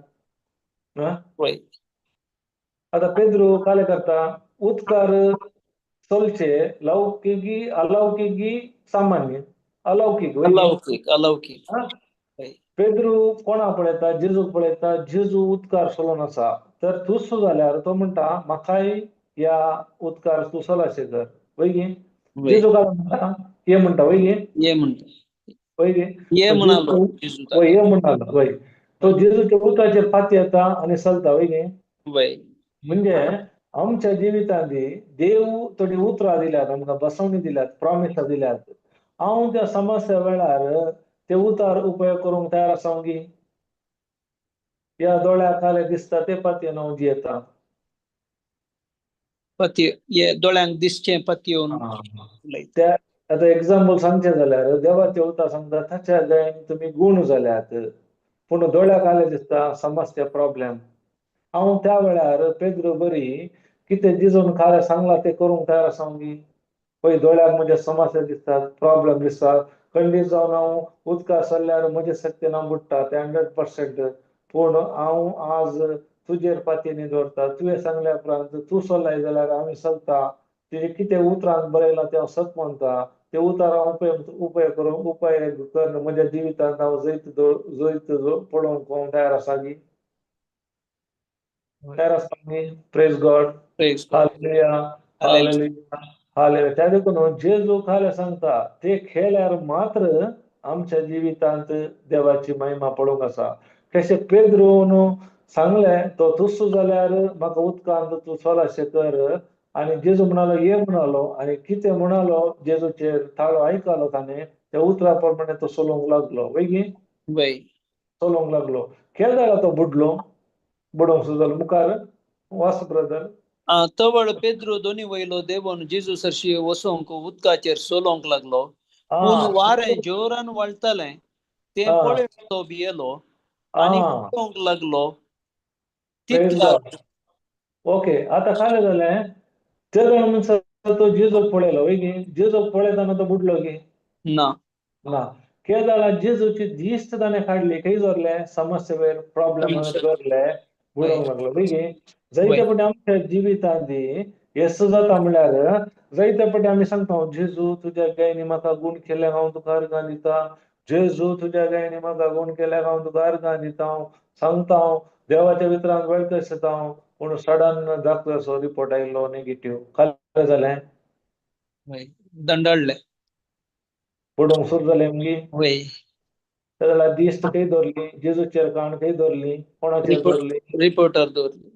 आता पेद्रू काले करता उदकार चलचे लौकिकी अलौकिकी सामान्य अलौकिक पेद्रू कोणा पळयता जेजूक पळयता जेजू उदकार चलोवन आसा तर तूच जाल्यार तो म्हणटा म्हाकाय या उदकार तूं सलाशे कर वैगी जेजू काले म्हणटा ये म्हणटा वैगी ये म्हणालो वय तो जेजूच्या उदकाचेर फाती येता आनी चलता वैगी म्हणजे आमच्या जिवितांत देव थोडी उतरां दिल्यात आमकां बसवणी दिल्यात प्रॉमिसां दिल्यात हांव त्या समस्या वेळार ते उतार उपयोग करूंक तयार आसा गी या दोळ्याक काले दिसता ते पातयेन हांव जियेता दोळ्यांक दिसचे पातयेवन त्या आता एक्झाम्पल सांगचे जाल्यार देवाचे उतार सांगता ताच्या जायन तुमी गुण जाल्यात पूण दोळ्याक काले दिसता समस्या प्रॉब्लेम हांव त्या वेळार पेद्रो बरी कितें जिजून खारें सांगला ते करूंक तयार आसा मगी. पळय दोळ्याक म्हज्या समस्या दिसतात, प्रॉब्लेम दिसतात, खंडीत जावन हांव उदका सरल्यार म्हजे शक्तीन हांव बुडटा ते 100%. पूण हांव आज तुजेर पातयेनी दवरता. तुवें सांगल्या उपरांत तूं चल्लाय जाल्यार आमी चलता. तुजें कितें उतरांत बरयलां तें हांव सत म्हणटा. ते उतार हांव उपाय करून म्हज्या जिवितांत हांव जैत पडोवंक हांव तयार आसा गी. तयार आसता न्ही? Praise God. Praise God. Hallelujah, Hallelujah. Hallelujah, hallelujah. त्या देखून जेजू खाले सांगता ते खेळ्यार मात्र आमच्या जिवितांत देवाची महिमा पडूंक आसा. कशें पेद्रोन सांगलें तो तुस्सू जाल्यार म्हाका उदकांत तूं चलशें कर. आनी जेजू म्हणालो ये म्हणालो आनी कितें म्हणालो जेजूचेर ताळो आयकलो ताणें त्या उतरा प्रमाणे तो चलोवंक लागलो. वैगी वै चलोवंक लागलो. केन्ना जाल्यार तो बुडोवंक सुरू मुखार वाच ब्रदर. तवळ पेद्रू दोनी वयलो देवून जेजू सरशी वसोंक उदकाचेर सोलोंक लागलो. पूण वारें जोरान वळतालें ते पळय तो भियेलो आनी बुडोवंक लागलो. तितक्यात ओके आता काय झालंय ते म्हणून तो जेजू पळयलो वय गी. जेजू पळयताना तो बुडलो गी ना ना. केदाळा जेजूची दिश्ट ताणें काडली खंय जोरले समस्या वयर प्रॉब्लेम जोरले बुडोवंक लागलो वय गी. जायते फावटी आमच्या जिवितांत येसू जाता म्हणल्यार जायते फावटी आमी सांगता जेजू तुज्या गायनी म्हाका गूण केले हांव तुका अर्गां दिता. जेजू तुज्या गायनी म्हाका गूण केले हांव तुका अर्गां दिता. सांगता देवाच्या वितरांत वेळ करता पूण सडन दाखलो रिपोर्ट आयिल्लो नेगेटिव्ह. काय जालें दंडाळले बुडोवंक सुरू जालें मगी. वय त्याला दिश्ट खंय धरली जेजूचेर काण खंय धरली कोणाचेर धरली रिपोर्टर दवरली.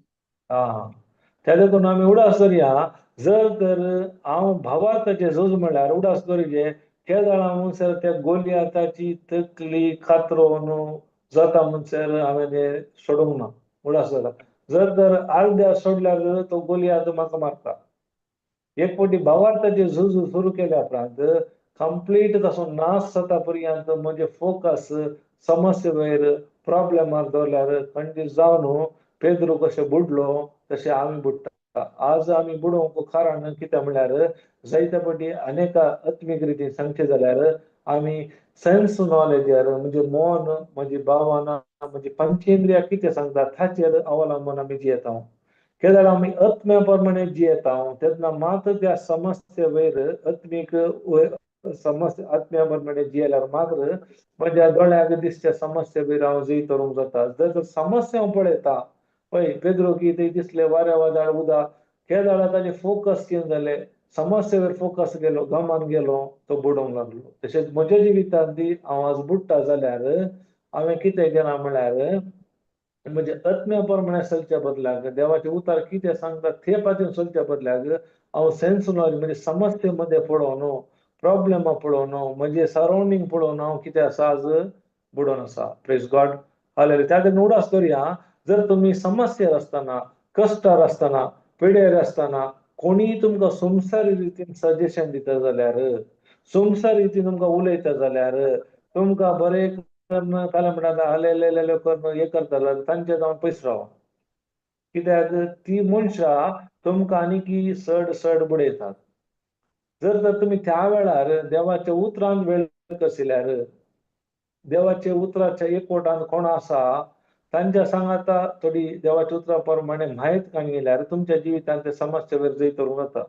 त्या देखून आमी उडास धरया. जर तर हांव भावार्थाचे झूज म्हणल्यार उडास धरचे केदाळा म्हणसर त्या गोलियाताची तकली कातरोवन जाता म्हणसर हांवें ते सोडूंक ना उडास धरता. जर तर अर्द्या सोडल्यार तो गोलियात म्हाका मारता. एक फावटी भावार्थाचे झूज सुरू केल्या उपरांत कंप्लीट तसो नाश जाता पर्यंत म्हणजे फोकस समस्ये वयर प्रॉब्लेमार दवरल्यार खंडीत जावन पेद्रू कशें बुडलो तशें आमी बुडटा. आज आमी बुडोवंक कारण कितें म्हणल्यार जायते फावटी अनेका आत्मीक रितीन सांगचें जाल्यार आमी सेन्स नॉलेजर म्हणजे मन म्हजी भावना म्हणजे पंचेंद्रिया कितें सांगता ताचेर अवलंबून आमी जियेता. केदार आमी आत्म्या प्रमाणे जियेता तेन्ना मात्र त्या समस्ये वयर आत्मीक समस्या आत्म्या प्रमाणे जियेल्यार मात्र म्हज्या दोळ्याक दिसच्या समस्ये वयर हांव जैत करूंक जाता. जर समस्या हांव पळयता पळय पेद्रो कितें दिसलें वाऱ्या वादळ उदक केदार ताजें फोकस कितें जालें समस्ये वयर फोकस गेलो गमान गेलो तो बुडोवंक लागलो. तशेंच म्हज्या जिवितांत हांव आज बुडटा जाल्यार हांवें कितें केलां म्हळ्यार म्हणजे आत्म्या प्रमाणे चलच्या बदलाक देवाचे उतार कितें सांगता ते पासून चलच्या बदलाक हांव सेन्स नॉलेज म्हणजे समस्ये मध्ये पळोवन प्रॉब्लेम पळोवन म्हणजे सरावंडींग पळोवन हांव कितें आसा आज बुडोन आसा. Praise God. हालेलुया. त्या खातीर उडास धरया जर तुमी समस्येर आसतना कश्टार आसतना पिडेर आसतना कोणीय तुमकां संवसारी रितीन सजेशन दिता जाल्यार संवसारी रितीन तुमकां उलयता जाल्यार तुमकां बरें करून ताले म्हणटा हालेलेले करून हें करता जाल्यार तांचे जावन पयस रावा. कित्याक ती मनशां तुमकां आनीक सड बुडयतात. जर तर तुमी त्या वेळार देवाच्या उतरांत वेळ करशिल्ल्यार देवाच्या उतराच्या एकवटान कोण आसा तांच्या सांगाता थोडी देवाच्या उतरा प्रमाणे माहीत काणयल्यार तुमच्या जिवितांत ते समस्ये वयर जैत करूंक जाता.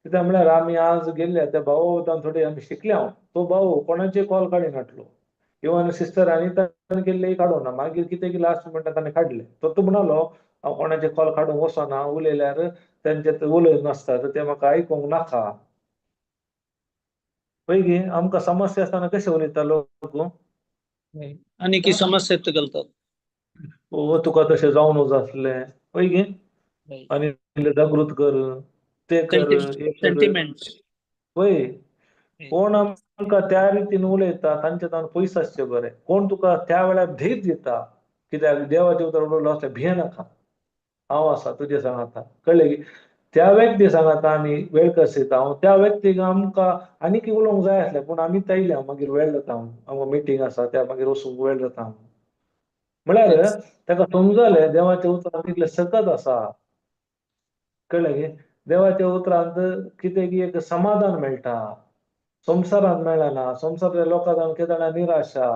कित्याक म्हळ्यार आमी आज गेल्ले त्या भावा वयल्यान थोडी आमी शिकल्या. तो भाव कोणाचे कॉल काडिनाटलो. इवन सिस्टर आनी केल्ले काडूना. मागीर कितें केलें लास्ट मिनटाक ताणें काडले. तो म्हणलो हांव कोणाचे कॉल काडूंक वचना उलयल्यार तेंचे ते उलय नासता ते म्हाका आयकूंक नाका. पयलीं आमकां समस्या आसतना कशें उलयता लोक आणि की समस्येत घालतात. तुका तशें जावं नज आसलें पळय गे आनी जागृत कर ते कर सेंटिमेंट्स पळय कोण आमकां त्या रितीन उलयता तांचे तावन पयस आसचें बरें. कोण तुका त्या वेळार धीर दिता कित्याक देवाचे उतर उलयलो आसल्यार भियेनाका हांव आसा तुजे सांगाता. कळ्ळें की त्या व्यक्ती सांगाता आमी वेळ करसयता हांव त्या व्यक्तीक आमकां आनीक उलोवंक जाय आसलें पूण आमी तयल्या मागीर वेळ जाता आमकां मिटींग आसा त्या मागीर वचूंक वेळ जाता. म्हळ्यार ताका समजलें देवाच्या उतरांत कितलें सकत आसा. कळ्ळें की देवाच्या उतरांत कितें की एक समाधान मेळटा, संवसारांत मेळना. संवसाराच्या लोकांक केदां निराशा,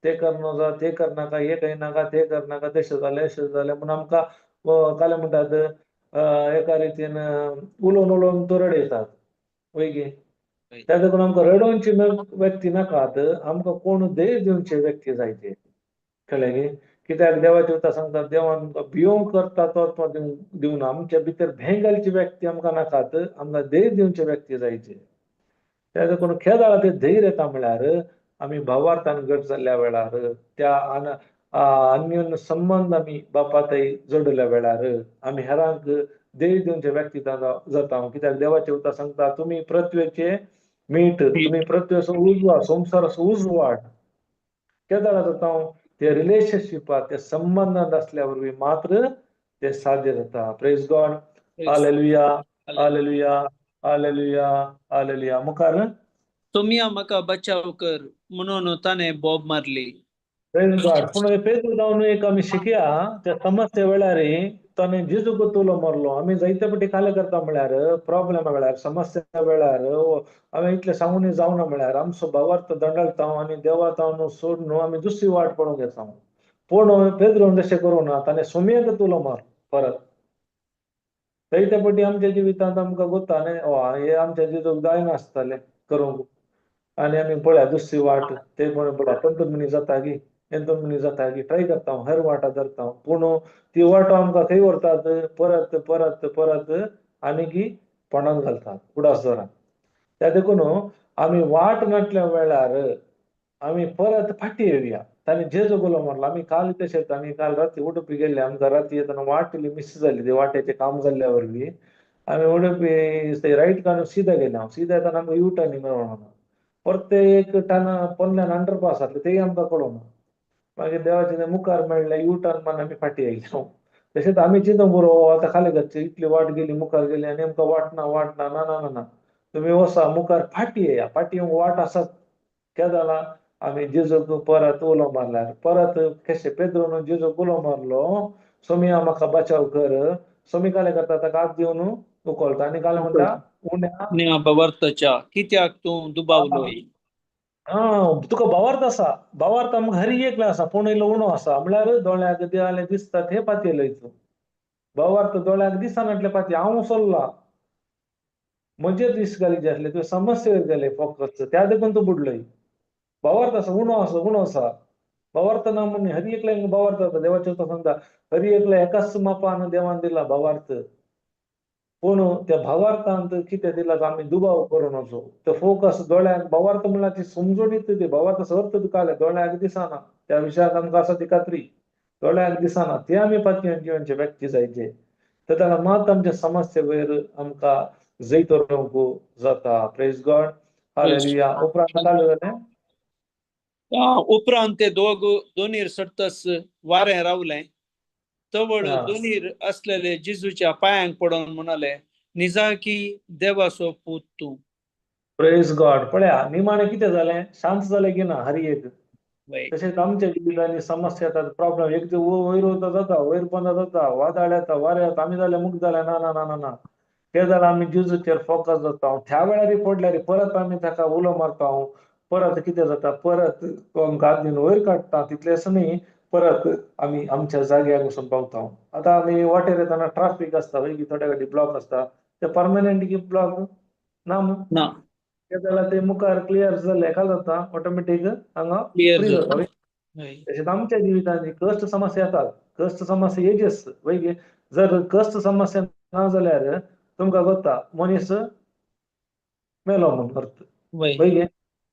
ते करनाका, ते करनाका, हे करिनाका, ते करनाका, तशें जालें अशें जालें म्हणून आमकां काले म्हणटात एका रितीन उलोवन उलोवन तो रडयतात वय गे. त्या देखून आमकां रडोवची व्यक्ती नाकात, आमकां कोण धैर्य दिवचे व्यक्ती जाय ते. कळ्ळें की कित्याक देवाचे उतर सांगता देवान आमकां भिवंक करता तो दिवना. आमच्या भितर भें घालची व्यक्ती आमकां नाकात, आमकां धैर्य दिवचे व्यक्ती जायचे. त्या देखून खेदाळा ते धैर्य येता म्हळ्यार आमी भावार्थान घट जाल्ल्या वेळार त्या अन्योन्य संबंध आमी बापा थंय जोडल्या वेळार आमी हेरांक धैर्य दिवचे व्यक्ती जाता. कित्याक देवाचे उतर सांगता तुमी पृथ्वेचे मीठ, तुमी पृथ्वेचो उजवाड, संवसाराचो उजवाड. केदाळा जाता ते रिलेशनशिपात, ते संबंधांत असल्या वरवीं मात्र ते साध्य जाता. Praise God. हालेलुया, हालेलुया, हालेलुया, हालेलुया. मुखार तुम्ही म्हाका बचाव कर म्हणून ताणें बोब मारली. Praise God. पूण पेद्रू जावन एक आमी शिकया त्या समस्ये वेळार ताणें जेजूक तुलो मारलो. आमी जायते फावटी काले करता म्हळ्यार प्रॉब्लेमा वेळार, समस्या वेळार हांवें इतलें सांगून जावना म्हळ्यार आमचो भावार्थ दंडळता आनी देवा न्हू सोड न्हू आमी दुसरी वाट पळोवंक येता. पूण पेद्रून तशें करूना, ताणें सुमयेक तुलो मारलो परत. जायते फावटी आमच्या जिवितांत आमकां कोत्ता न्ही हे आमच्या जेजूक जायनासतलें करूंक आनी आमी पळया दुसरी वाट ते पळया पंतून मनीस जाता की एंतून मनीस जाता की ट्राय करता हेर वाटा धरता. पूण ती वाटो आमकां खंय व्हरतात परत परत परत आनी की पोंडांत घालतात कुडासदारांत. त्या देखून आमी वाट नाटल्या वेळार आमी परत फाटी येवया. ताणें जेजू उलो मारलो. आमी काल तशेंच आमी काल राती उडुपी गेल्ले, आमकां राती येतना वाट मिस जाली. ते वाटेचें काम जाल्ल्या वरवीं आमी उडुपी रायट काडून सीदा गेले. सीदा येताना आमकां यू टर्न मेळोना. परत ते एक पोंदल्यान अंडरपास आसलें तेय आमकां कळोना. मागीर देवाचे मुखार मेळ्ळें यू टर्न मारून आमी फाटी येयले. तशेंच आमी चिंतूंक बरो आतां खाली घरची इतली वाट गेली, मुखार गेली आनी आमकां वाट ना ना ना तुमी वसा मुखार फाटी येया. फाटी येवंक वाट आसात. क्या जाला आमी जेजूक परत उलो मारल्यार परत कशें पेद्रून जेजूक उलो मारलो, सोमिया म्हाका बचाव कर. सोमी काले करता ताका हात दिवन उखलता आनी काले म्हणटा उण्या भावार्थाच्या कित्याक तूं दुबावलोय. तुका भावार्थ आसा. भावार्थ आमकां हर एकलो आसा, पूण इल्लो उणो आसा म्हळ्यार दोळ्याक देवाले दिसतात हे पातयेलो हितून. भावार्थ दोळ्याक दिसनातले पातये. हांव उसरला म्हजेर दीस घालीचे आसले, तुवें समस्येर गेले फोकस, त्या देखून तूं बुडलय. भावार्थ आसा, उणो आसा. भावार्थ ना म्हण हर एकल्याक भावार्थ आसा. देवाचे सांगता हर एकल्या एकाच मापान देवान दिला भावार्थ. पूण त्या भावार्थांत कितें दिला आमी दुबाव करूं नजो. तो फोकस दोळ्याक भावार्थ म्हणल्यार ती समजून ती भावार्थ अर्थ तुकाले दोळ्याक दिसना. त्या विशयात आमकां आसा ती खात्री. दोळ्याक दिसना ते आमी पातयेवन घेवचे व्यक्ती जायचे. तेन्ना मात आमच्या समस्ये वयर आमकां जैत रावंक जाता. Praise God. हालेलुया. उपरांत काले जालें उपरांत ते दोनीर सट्टस वारें रावलें. तवळ दोनीर असलेले जेजूच्या पांयांक पडोन म्हणाले, निजाकी देवाचो पूत तूं. Praise God. पळया निमाणें कितें जालें, शांत जालें की ना हर एक. तशेंच आमच्या जिवितांनी समस्या येतात, प्रॉब्लेम एक वयर वता जाता, वयर पोंदा जाता, वादळ येता, वारें येता, आमी जाल्यार मुक्त जाल्यार ना ना ना ना ते जाल्यार आमी जेजूचेर फोकस जाता. त्या वेळार पडल्यार परत आमी ताका उलो मारता. परत कितें जाता, परत आमकां हात दिवन वयर काडटा. तितलेंच न्ही परत आमी आमच्या जाग्यार वचून पावता. आतां आमी वाटेर येताना ट्राफीक आसता, थोड्या फावटी ब्लॉक आसता. ते परमनंट ब्लॉक ना ते जाल्यार ते मुखार क्लियर जाले काय जाता ऑटोमॅटीक हांगा फ्री जाता. तशेंच आमच्या जिवितांनी कश्ट समस्या येतात. कश्ट समस्या येयचीच वय गे. जर कश्ट समस्या ना जाल्यार तुमकां कोत्ता मनीस मेलो म्हणून अर्थ वय गे.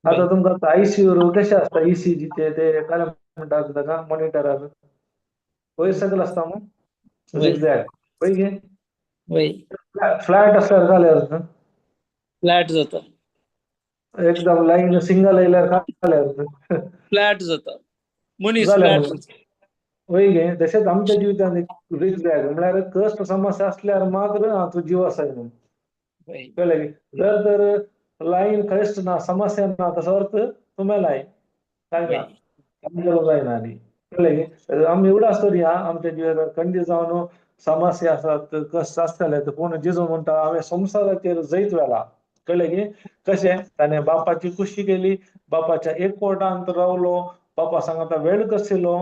आतां तुमकां आयसीयू कशें आसता ईसीजीचे ते काय म्हणटात ताका मॉनिटराक वयर सकयल आसता न्हू झिगझॅग वय गे. फ्लॅट आसल्यार जाल्यार फ्लॅट जाता. एकदम लाईन सिंगल येयल्यार जाल्यार फ्लॅट जाता. मनीस जाल्यार फ्लॅट वय गे. तशेंच आमच्या जिवितांत झिगझॅग म्हळ्यार कश्ट समस्या असल्यार मात्र तूं जीव आसाय म्हणून. कळ्ळें गे. जर तर लाईन कश्ट ना समस्या ना तसो अर्थ तूं मेलाय काय ना जायना न्ही. आम्ही एवढाच करूया आमच्या जिवार खंडी जावन समस्या असतात कष्ट असताले तर कोण जेजू म्हणता हांवें संसाराचेर जैत वेला कळले की कशें ताणें बापाची कुशी केली बापाच्या एकवटांत रावलो बापा सांगता वेळ करशिल्लो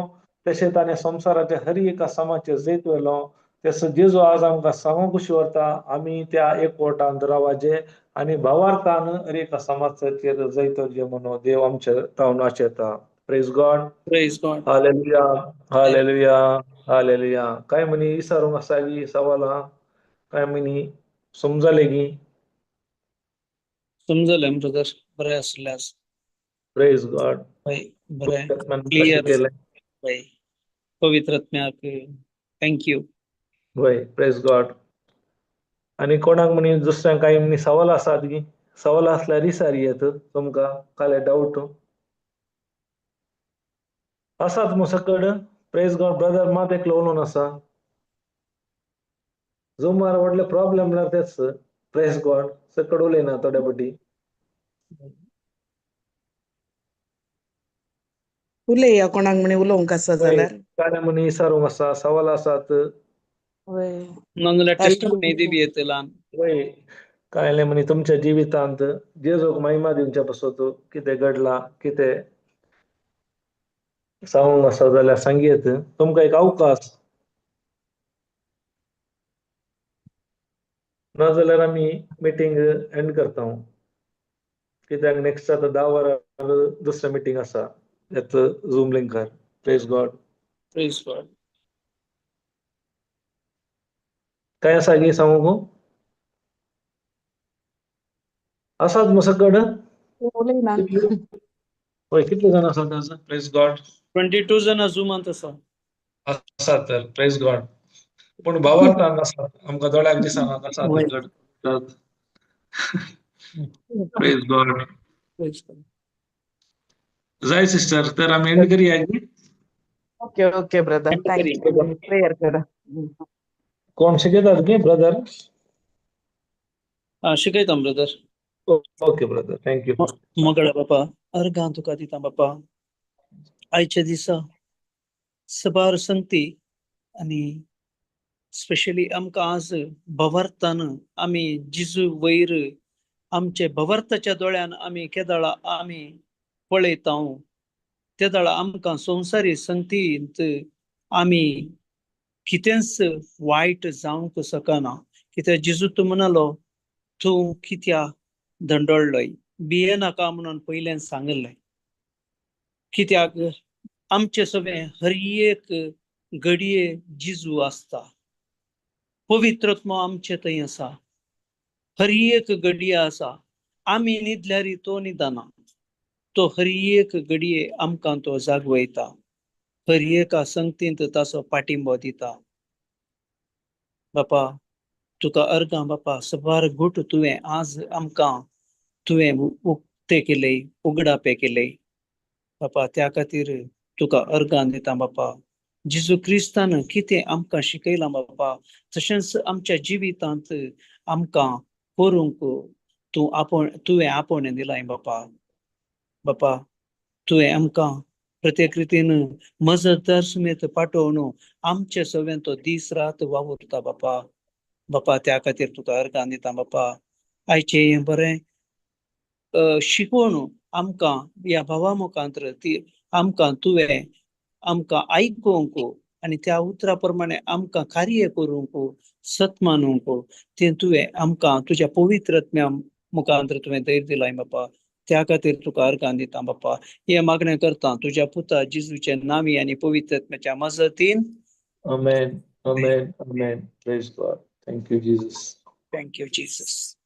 तशें ताणें संसाराच्या हर एका समाचेर जैत वेलो तसो जेजू आज आमकां सांगूंक कुशी व्हरता आमी त्या एकवटांत रावाचे आनी भावार्थान हर एका समाजाचेर जैतोचे म्हणून देव आमचे तावन आशेता. Praise God. Praise God. हालेलुया हालेलुया हालेलुया. काय म्हणी विचारूंक आसा की सवालां काय म्हणी समजले की समजलें ब्रदर. बरें आसलें आज. Praise God. हय, बरें क्लियर हय. पवित्र आत्म्याक थँक्यू. होय प्रेज गॉड. आणि कोणाक म्हणी दुसऱ्यांक काही म्हणी सवाल आसात की सवाल असल्यार विचारियेत तुमकां काय डाऊट आसात मुसकड. Praise God. ब्रदर मात एकलो उलोवन आसा झुमार व्हडले प्रॉब्लेम म्हणल्यार तेच प्रेज गॉड सकड उलयना थोड्या पटी उलया कोणाक म्हणे उलोवंक आसा जाल्यार. काय म्हणी विचारूंक आसा सवाल आसात होय. नाजाल्यार टेस्टिमोनी दिवं येतलां. होय काय म्हणी तुमच्या जिवितांत जेजूक महिमा दिवच्या पासून कितें घडला कितें सांगूंक आसा जाल्यार सांगयेत तुमकां एक अवकाश नाजाल्यार आमी मिटींग एंड करता कित्याक नेक्स्ट आता 10 वरां दुसरें मिटींग आसा यात झूम लिंकार. Praise God. Praise God. काय आसा की सांगूक आसात मुसकड उलयना. होय कितले जाण आसात आज. Praise God. 22 जणां झुमांत आसा. आसात तर प्रेज गॉड. पूण भावार्थान आसात आमकां दोळ्याक दिसना आसात. Praise God. Praise God. जाय सिस्टर तर आमी एंड करूया की okay okay brother thank you. Prayer करा. कोण शिकयतात की ब्रदर. शिकयता ब्रदर. Okay brother thank you. मोगळ्या बापा अर्गां तुका दिता बापा आयच्या दिसा सबार संगती आनी स्पेशली आमकां आज भवार्थान आमी जिजू वयर आमचे भवार्थाच्या दोळ्यान आमी केदाळा आमी पळयता तेदाळा आमकां संवसारी संगतींत आमी कितेंच वायट जावंक सकना कित्याक जिजू तूं म्हणलो तूं कित्या धंडोळलोय भिये नाका म्हणून पयलें सांगलें कित्याक आमचे सगळें हर एक घडये जिजू आसता पवित्रत्व आमचे थंय आसा हर एक घडये आसा आमी न्हिदल्यार तो न्हिदना तो हर एक घडये आमकां तो जागवयता हर एका संगतींत ताचो पाठिंबो दिता बापा तुका अर्गां बापा सबार घुट तुवें आज आमकां तुवें उक्ते केले उगडापे केले बापा त्या खातीर तुका अर्गां दिता बापा जिजू क्रिस्तान कितें आमकां शिकयलां बापा तशेंच आमच्या जिवितांत आमकां करूंक तुवें आपोवन दिलाय बापा बापा तुवें आमकां प्रत्येक रितीन मजतदार समेत पाठोवन आमचे सगळें तो दीस रात वावुरता बापा बापा त्या खातीर तुका अर्गां दिता बापा आयचे हें बरें शिकवण आमकां ह्या भावा मुखांतर ती आमकां तुवें आमकां आयकूंक आनी त्या उतरा प्रमाणे आमकां कार्य करूंक सत मानूंक तें तुवें आमकां तुज्या पवित्रत्म्या मुखांतर तुवें धैर्य दिलाय बापा त्या खातीर तुका अर्गां दिता बापा हें मागणें करता तुज्या पुता जिजूचे नांवी आनी पवित्रत्म्याच्या मजतीन आमेन आमेन आमेन. Praise God. Thank you Jesus. Thank you Jesus.